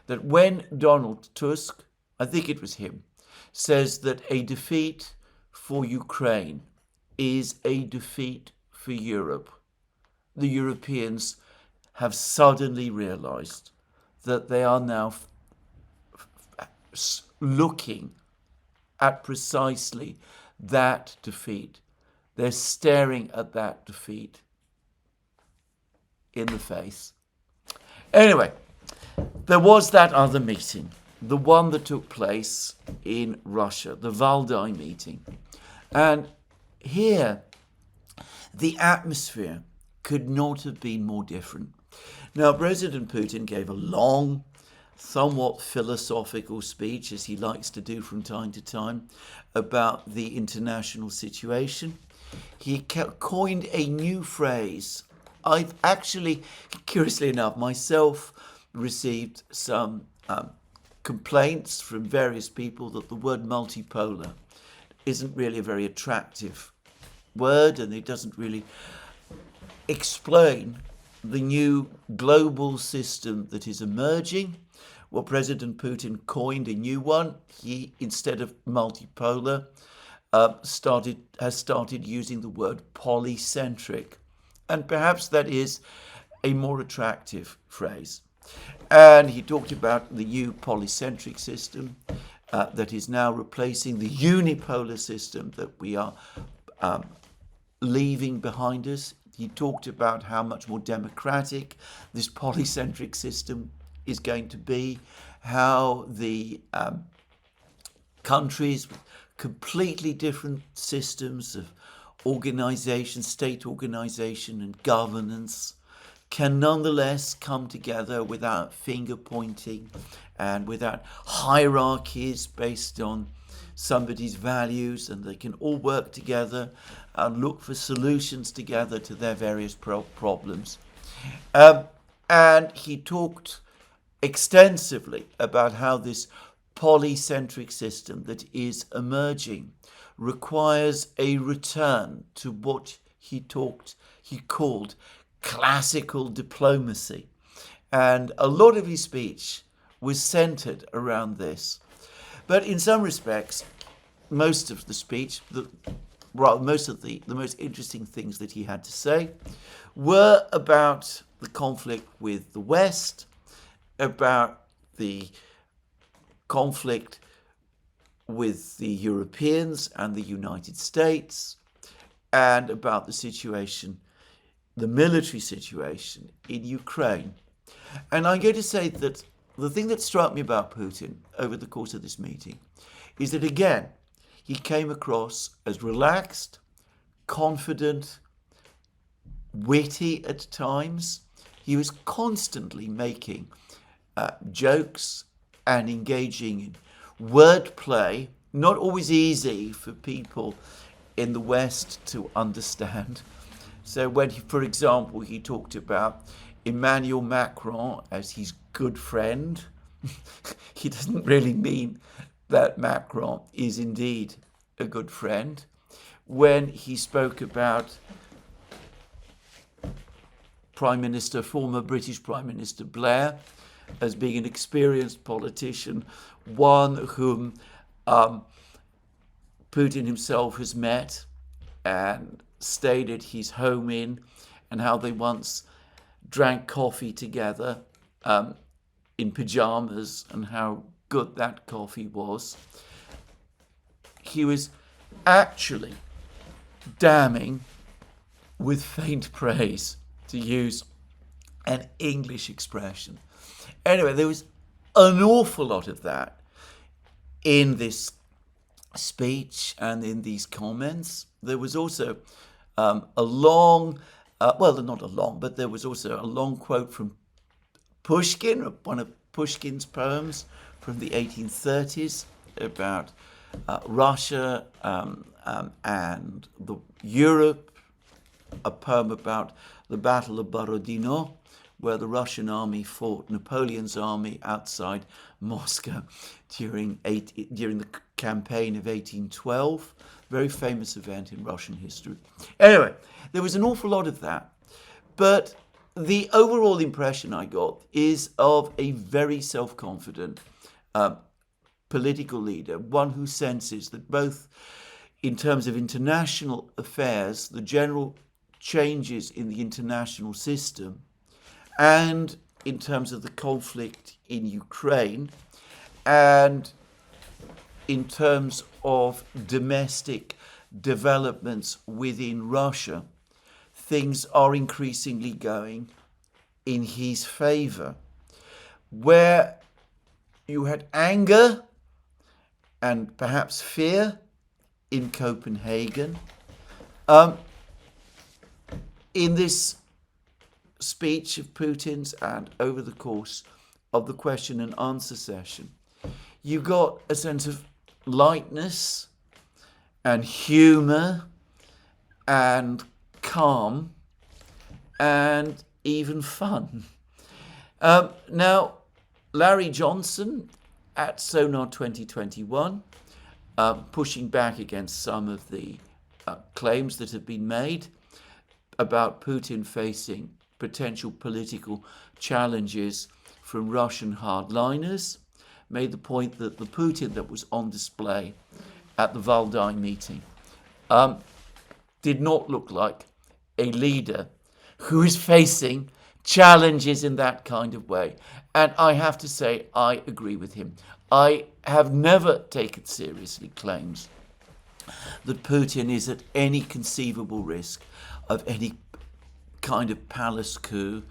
That when Donald Tusk, I think it was him, says that a defeat for Ukraine is a defeat for Europe, the Europeans have suddenly realized that they are now looking at precisely that defeat. They're staring at that defeat in the face. Anyway, there was that other meeting, the one that took place in Russia, the Valdai meeting. And here, the atmosphere could not have been more different. Now, President Putin gave a long, somewhat philosophical speech, as he likes to do from time to time, about the international situation. He coined a new phrase, I've actually, curiously enough, myself received some complaints from various people that the word multipolar isn't really a very attractive word, and it doesn't really explain the new global system that is emerging. Well, President Putin coined a new one. He, instead of multipolar, has started using the word polycentric. And perhaps that is a more attractive phrase. And he talked about the new polycentric system that is now replacing the unipolar system that we are leaving behind us. He talked about how much more democratic this polycentric system is going to be, how the countries with completely different systems of organization, state organization and governance can nonetheless come together without finger pointing and without hierarchies based on somebody's values, and they can all work together and look for solutions together to their various problems. And he talked extensively about how this polycentric system that is emerging requires a return to what he called classical diplomacy. And a lot of his speech was centered around this. But in some respects, most of the speech, most of the most interesting things that he had to say were about the conflict with the West, about the conflict with the Europeans and the United States, and about the situation, the military situation in Ukraine. And I'm going to say that the thing that struck me about Putin over the course of this meeting is that, again, he came across as relaxed, confident, witty at times. He was constantly making jokes and engaging in wordplay, not always easy for people in the West to understand. So when, for example, he talked about Emmanuel Macron as his good friend, he doesn't really mean that Macron is indeed a good friend. When he spoke about former British Prime Minister Blair as being an experienced politician, one whom Putin himself has met and stayed at his home in, and how they once drank coffee together in pajamas, and how good that coffee was. He was actually damning with faint praise, to use an English expression. Anyway, there was an awful lot of that in this speech and in these comments. There was also there was also a long quote from Pushkin, one of Pushkin's poems from the 1830s about Russia and Europe, a poem about the Battle of Borodino, where the Russian army fought Napoleon's army outside Moscow during the campaign of 1812. Very famous event in Russian history. Anyway, there was an awful lot of that. But the overall impression I got is of a very self-confident political leader, one who senses that both in terms of international affairs, the general changes in the international system, and in terms of the conflict in Ukraine, and in terms of domestic developments within Russia, things are increasingly going in his favor. Where you had anger and perhaps fear in Copenhagen, in this speech of Putin's and over the course of the question and answer session, you got a sense of lightness and humor and calm and even fun. Now, Larry Johnson at Sonar 2021, pushing back against some of the claims that have been made about Putin facing potential political challenges from Russian hardliners, made the point that the Putin that was on display at the Valdai meeting did not look like a leader who is facing challenges in that kind of way. And I have to say, I agree with him. I have never taken seriously claims that Putin is at any conceivable risk of any kind of palace coup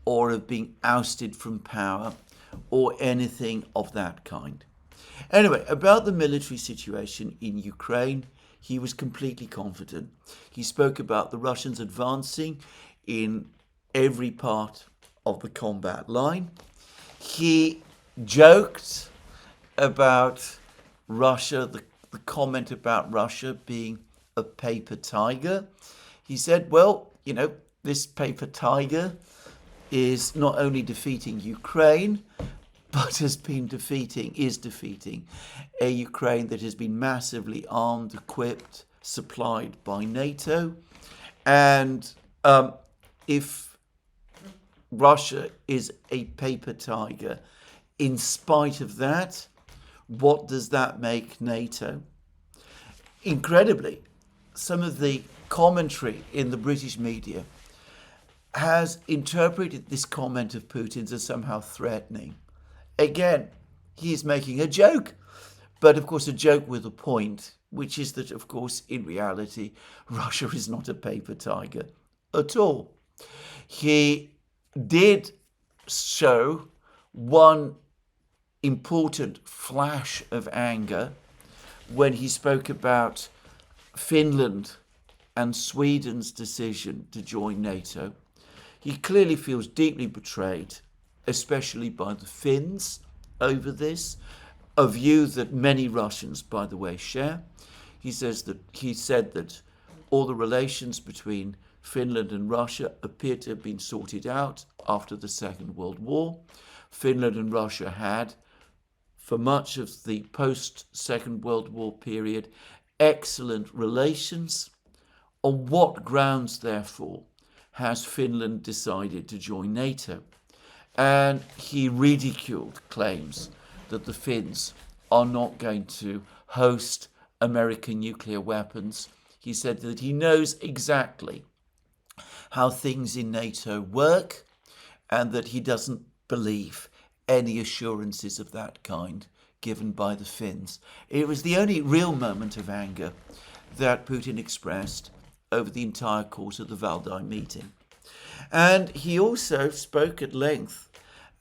or of being ousted from power or anything of that kind. Anyway, about the military situation in Ukraine, he was completely confident. He spoke about the Russians advancing in every part of the combat line. He joked about Russia, the comment about Russia being a paper tiger. He said, well, this paper tiger is not only defeating Ukraine, but is defeating a Ukraine that has been massively armed, equipped, supplied by NATO. And if Russia is a paper tiger, in spite of that, what does that make NATO? Incredibly, some of the commentary in the British media has interpreted this comment of Putin's as somehow threatening. Again, he is making a joke, but of course a joke with a point, which is that, of course, in reality, Russia is not a paper tiger at all. He did show one important flash of anger when he spoke about Finland and Sweden's decision to join NATO. He clearly feels deeply betrayed, especially by the Finns over this, a view that many Russians, by the way, share. He said that all the relations between Finland and Russia appear to have been sorted out after the Second World War. Finland and Russia had, for much of the post-Second World War period, excellent relations. On what grounds, therefore, has Finland decided to join NATO? And he ridiculed claims that the Finns are not going to host American nuclear weapons. He said that he knows exactly how things in NATO work and that he doesn't believe any assurances of that kind given by the Finns. It was the only real moment of anger that Putin expressed over the entire course of the Valdai meeting. And he also spoke at length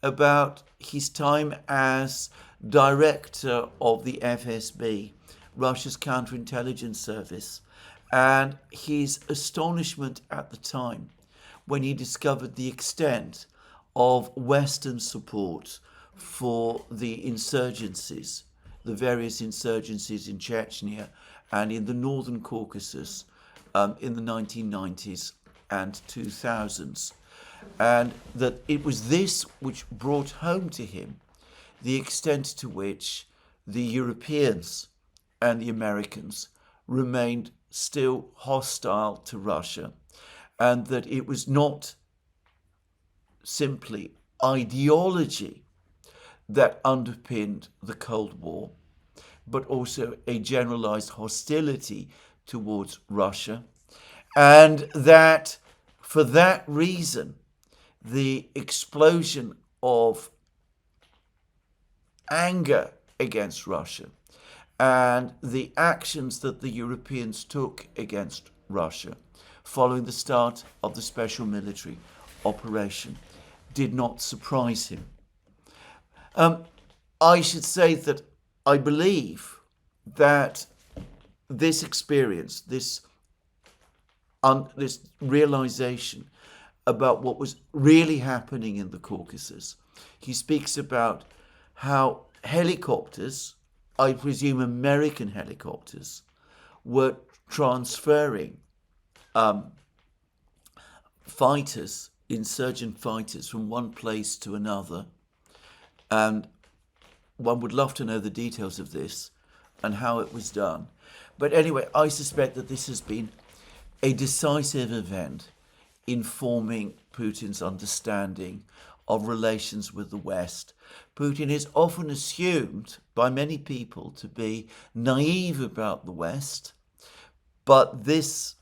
about his time as director of the FSB, Russia's counterintelligence service, and his astonishment at the time when he discovered the extent of Western support for the insurgencies, the various insurgencies in Chechnya and in the Northern Caucasus in the 1990s and 2000s. And that it was this which brought home to him the extent to which the Europeans and the Americans remained still hostile to Russia, and that it was not simply ideology that underpinned the Cold War, but also a generalized hostility towards Russia, and that for that reason, the explosion of anger against Russia and the actions that the Europeans took against Russia following the start of the special military operation did not surprise him. I should say that I believe that this experience, this realization about what was really happening in the Caucasus, he speaks about how helicopters, I presume American helicopters, were transferring fighters, insurgent fighters, from one place to another. And one would love to know the details of this and how it was done. But anyway, I suspect that this has been a decisive event in forming Putin's understanding of relations with the West. Putin is often assumed by many people to be naive about the West, but this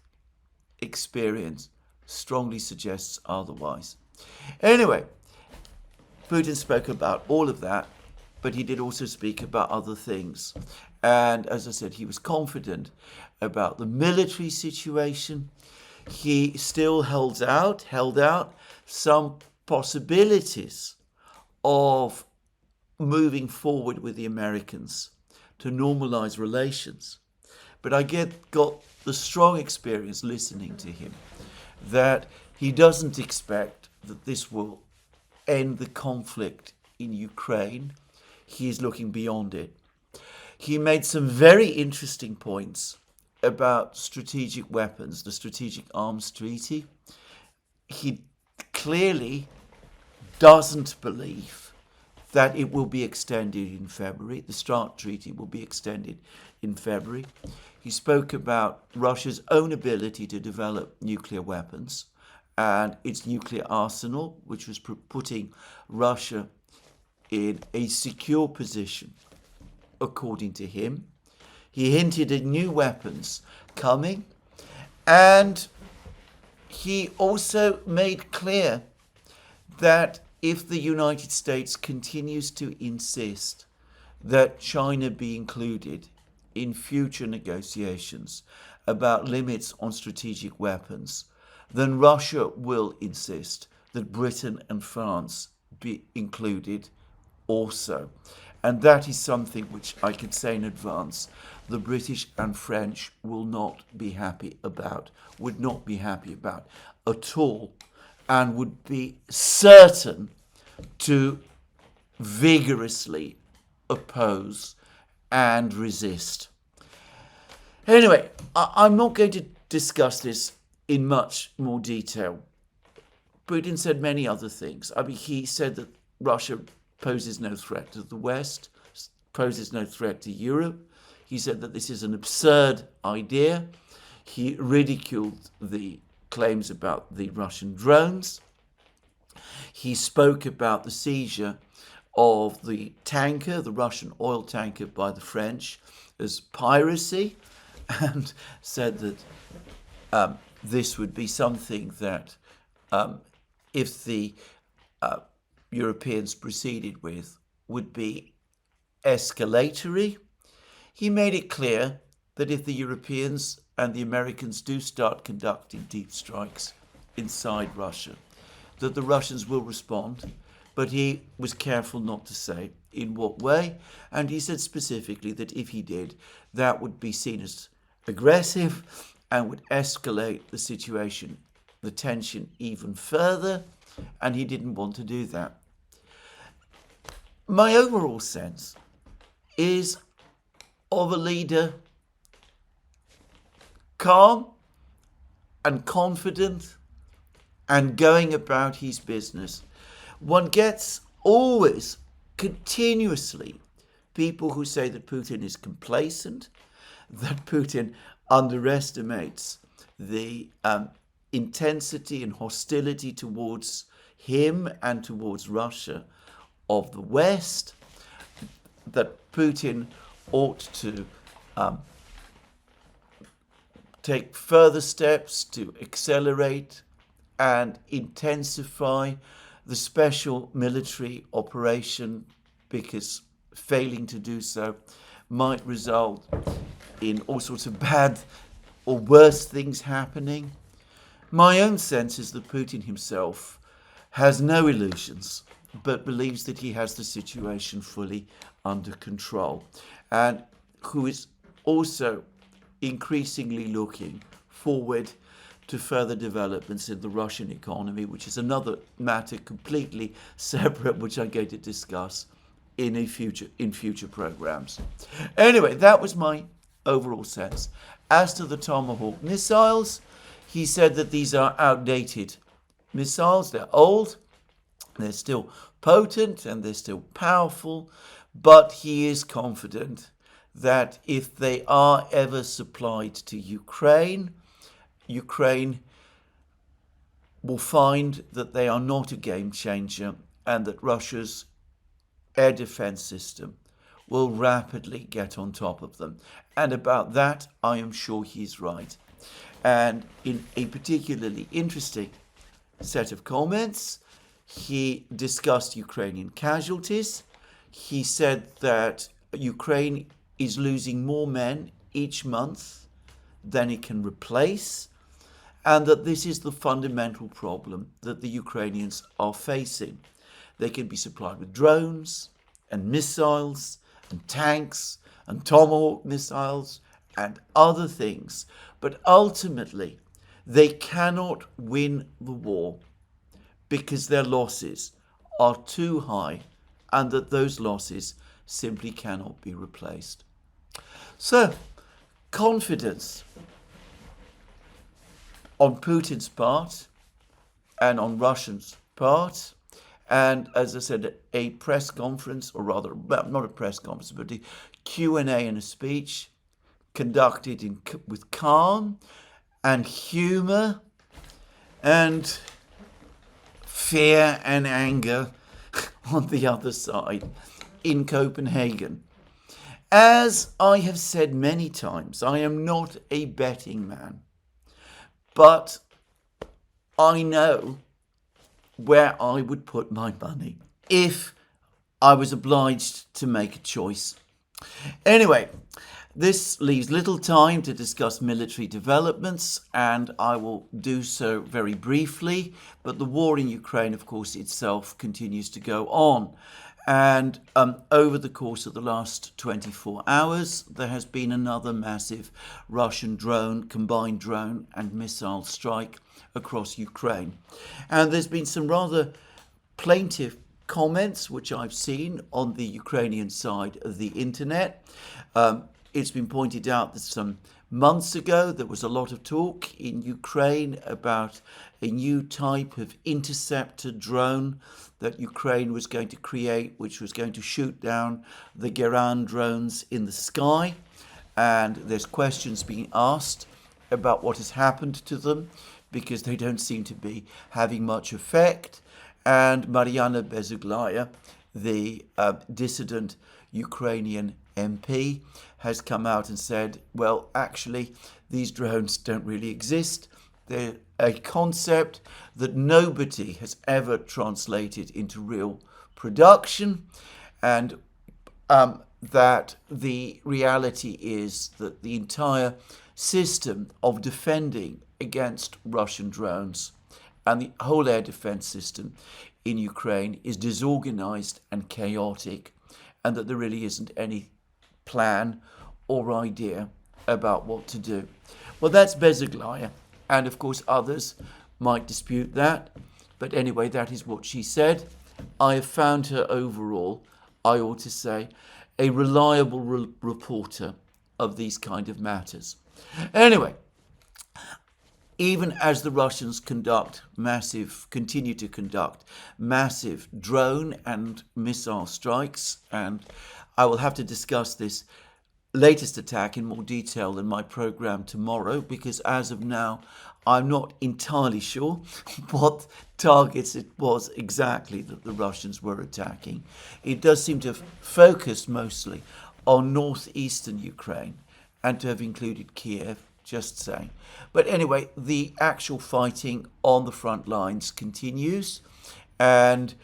experience strongly suggests otherwise. Anyway, Putin spoke about all of that, but he did also speak about other things. And as I said, he was confident about the military situation. He still held out some possibilities of moving forward with the Americans to normalize relations. But I got the strong experience listening to him that he doesn't expect that this will end the conflict in Ukraine. He is looking beyond it. He made some very interesting points about strategic weapons, the Strategic Arms Treaty. He clearly doesn't believe that it will be extended in February. The START Treaty will be extended in February. He spoke about Russia's own ability to develop nuclear weapons and its nuclear arsenal, which was putting Russia in a secure position, according to him. He hinted at new weapons coming, and he also made clear that if the United States continues to insist that China be included in future negotiations about limits on strategic weapons, then Russia will insist that Britain and France be included also. And that is something which I could say in advance the British and French will not be happy about, would not be happy about at all, and would be certain to vigorously oppose and resist. Anyway, I'm not going to discuss this in much more detail. Putin said many other things. I mean, he said that Russia poses no threat to the West, poses no threat to Europe. He said that this is an absurd idea. He ridiculed the claims about the Russian drones. He spoke about the seizure of the tanker, the Russian oil tanker, by the French as piracy, and said that this would be something that if the Europeans proceeded with, would be escalatory. He made it clear that if the Europeans and the Americans do start conducting deep strikes inside Russia, that the Russians will respond, but he was careful not to say in what way, and he said specifically that if he did, that would be seen as aggressive and would escalate the situation, the tension, even further, and he didn't want to do that. My overall sense is of a leader calm and confident and going about his business. One gets always, continuously, people who say that Putin is complacent, that Putin underestimates the intensity and hostility towards him and towards Russia of the West, that Putin ought to take further steps to accelerate and intensify the special military operation, because failing to do so might result in all sorts of bad or worse things happening. My own sense is that Putin himself has no illusions, but believes that he has the situation fully under control, and who is also increasingly looking forward to further developments in the Russian economy, which is another matter completely separate, which I'm going to discuss in future programs. Anyway, that was my overall sense. As to the Tomahawk missiles, he said that these are outdated missiles. They're old, they're still potent, and they're still powerful, but he is confident that if they are ever supplied to Ukraine, Ukraine will find that they are not a game changer and that Russia's air defense system will rapidly get on top of them. And about that, I am sure he's right. And in a particularly interesting set of comments, he discussed Ukrainian casualties. He said that Ukraine is losing more men each month than it can replace, and that this is the fundamental problem that the Ukrainians are facing. They can be supplied with drones and missiles and tanks and Tomahawk missiles and other things, but ultimately they cannot win the war because their losses are too high and that those losses simply cannot be replaced. So, confidence on Putin's part and on Russia's part, and as I said, a press conference, or rather, well, not a press conference, but a Q&A and a speech conducted with calm and humour and fear and anger on the other side in Copenhagen. As I have said many times, I am not a betting man, but I know where I would put my money if I was obliged to make a choice. Anyway, this leaves little time to discuss military developments, and I will do so very briefly. But the war in Ukraine, of course, itself continues to go on. And over the course of the last 24 hours, there has been another massive Russian combined drone and missile strike across Ukraine. And there's been some rather plaintive comments, which I've seen on the Ukrainian side of the internet. It's been pointed out that some months ago there was a lot of talk in Ukraine about a new type of interceptor drone that Ukraine was going to create, which was going to shoot down the Duran drones in the sky. And there's questions being asked about what has happened to them because they don't seem to be having much effect. And Mariana Bezuglaya, the dissident Ukrainian MP, has come out and said, well, actually, these drones don't really exist. They're a concept that nobody has ever translated into real production, and that the reality is that the entire system of defending against Russian drones and the whole air defense system in Ukraine is disorganized and chaotic, and that there really isn't any plan or idea about what to do. Well, that's Bezuglaya, and of course others might dispute that, but anyway, that is what she said. I have found her overall, I ought to say, a reliable reporter of these kind of matters. Anyway, even as the Russians continue to conduct massive drone and missile strikes, and I will have to discuss this latest attack in more detail in my program tomorrow, because as of now, I'm not entirely sure what targets it was exactly that the Russians were attacking. It does seem to have focused mostly on northeastern Ukraine and to have included Kiev, just saying. But anyway, the actual fighting on the front lines continues, and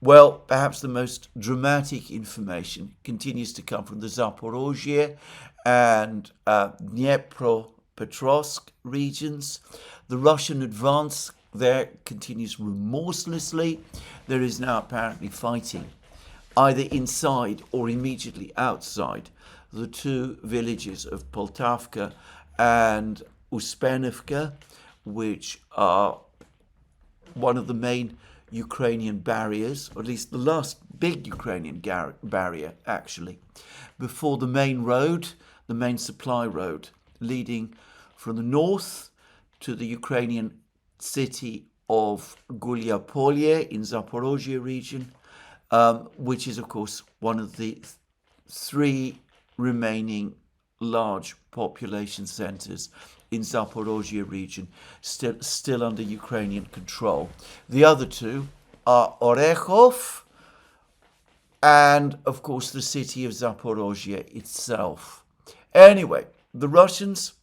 well, perhaps the most dramatic information continues to come from the Zaporozhye and Dnipropetrovsk regions. The Russian advance there continues remorselessly. There is now apparently fighting either inside or immediately outside the two villages of Poltavka and Uspenivka, which are one of the main Ukrainian barriers, or at least the last big Ukrainian barrier, actually, before the main road, the main supply road, leading from the north to the Ukrainian city of Gulyapolye in Zaporozhye region, which is, of course, one of the three remaining large population centers in Zaporozhye region, still under Ukrainian control. The other two are Orekhov and, of course, the city of Zaporozhye itself. Anyway, the Russians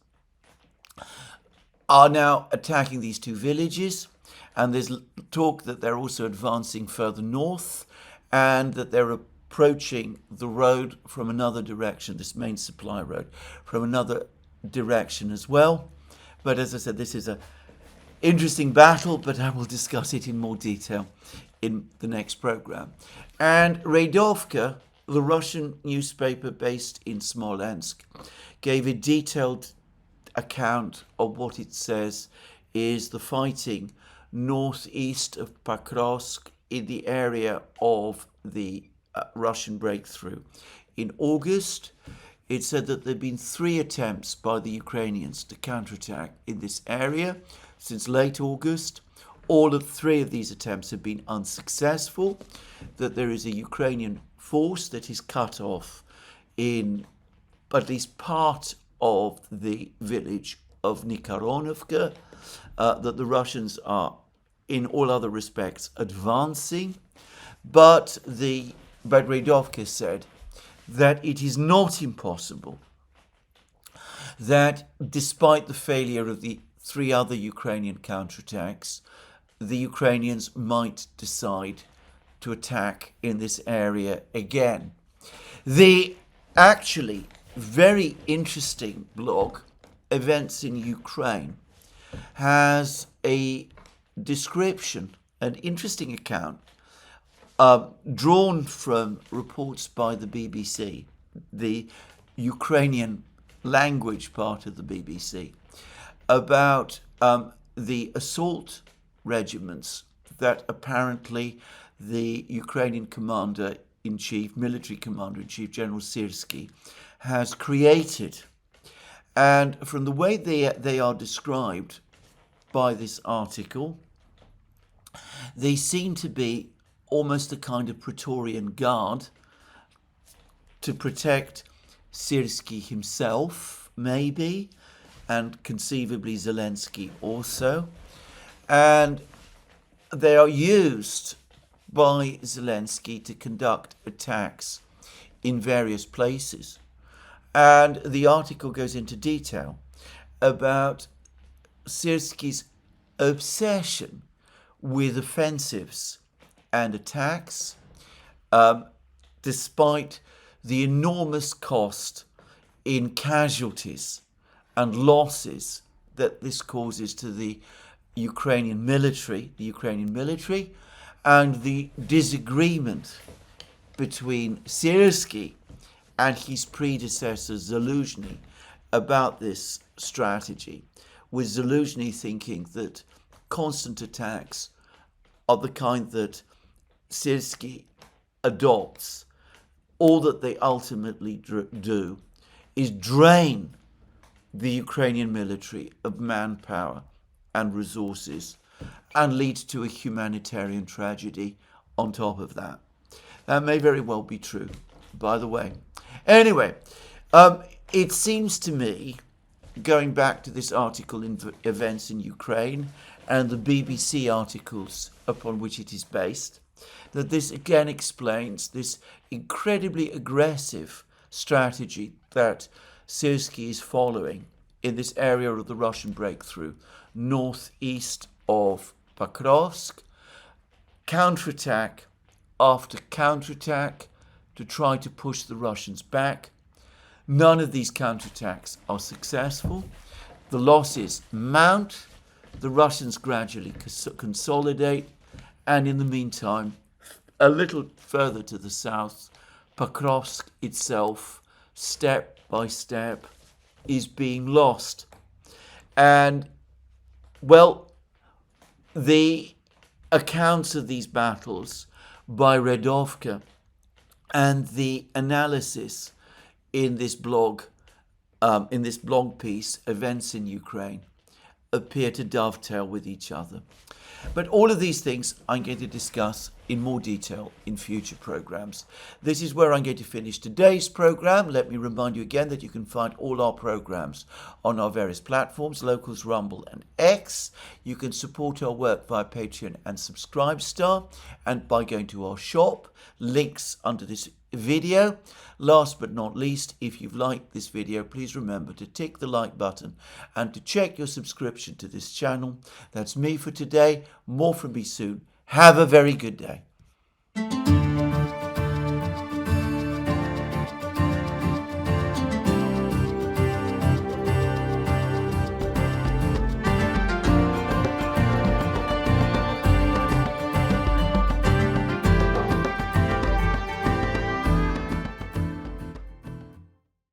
are now attacking these two villages, and there's talk that they're also advancing further north and that they're approaching the road from another direction, this main supply road, from another direction as well. But as I said, this is an interesting battle, but I will discuss it in more detail in the next program. And Rhetoric, the Russian newspaper based in Smolensk, gave a detailed account of what it says is the fighting northeast of Pakrovsk in the area of the Russian breakthrough. In August, it said that there have been 3 attempts by the Ukrainians to counterattack in this area since late August. All of 3 of these attempts have been unsuccessful, that there is a Ukrainian force that is cut off in at least part of the village of Nikoronovka, that the Russians are in all other respects advancing, but Rhetoric said that it is not impossible that despite the failure of the 3 other Ukrainian counterattacks, the Ukrainians might decide to attack in this area again. The actually very interesting blog, Events in Ukraine, has a description, an interesting account, drawn from reports by the BBC, the Ukrainian language part of the BBC, about the assault regiments that apparently the Ukrainian commander-in-chief, military commander-in-chief, General Syrskyi, has created. And from the way they are described by this article, they seem to be almost a kind of Praetorian Guard to protect Syrskyi himself, maybe, and conceivably Zelensky also. And they are used by Zelensky to conduct attacks in various places. And the article goes into detail about Syrskyi's obsession with offensives and attacks, despite the enormous cost in casualties and losses that this causes to the Ukrainian military, and the disagreement between Syrskyi and his predecessor Zelensky about this strategy, with Zelensky thinking that constant attacks are the kind that Syrskyi adopts. All that they ultimately do is drain the Ukrainian military of manpower and resources and lead to a humanitarian tragedy on top of that. That may very well be true, by the way. Anyway, it seems to me, going back to this article in Events in Ukraine and the BBC articles upon which it is based, that this again explains this incredibly aggressive strategy that Syrskyi is following in this area of the Russian breakthrough, northeast of Pakrovsk, counterattack after counterattack to try to push the Russians back. None of these counterattacks are successful. The losses mount, the Russians gradually consolidate, and in the meantime, a little further to the south, Pakrovsk itself, step by step, is being lost. And, well, the accounts of these battles by Rhetoric and the analysis in this blog piece, Events in Ukraine, appear to dovetail with each other. But all of these things I'm going to discuss in more detail in future programs. This is where I'm going to finish today's program. Let me remind you again that you can find all our programs on our various platforms, Locals, Rumble and X. You can support our work via Patreon and Subscribestar and by going to our shop, links under this video. Last but not least, if you've liked this video, please remember to tick the like button and to check your subscription to this channel. That's me for today. More from me soon. Have a very good day.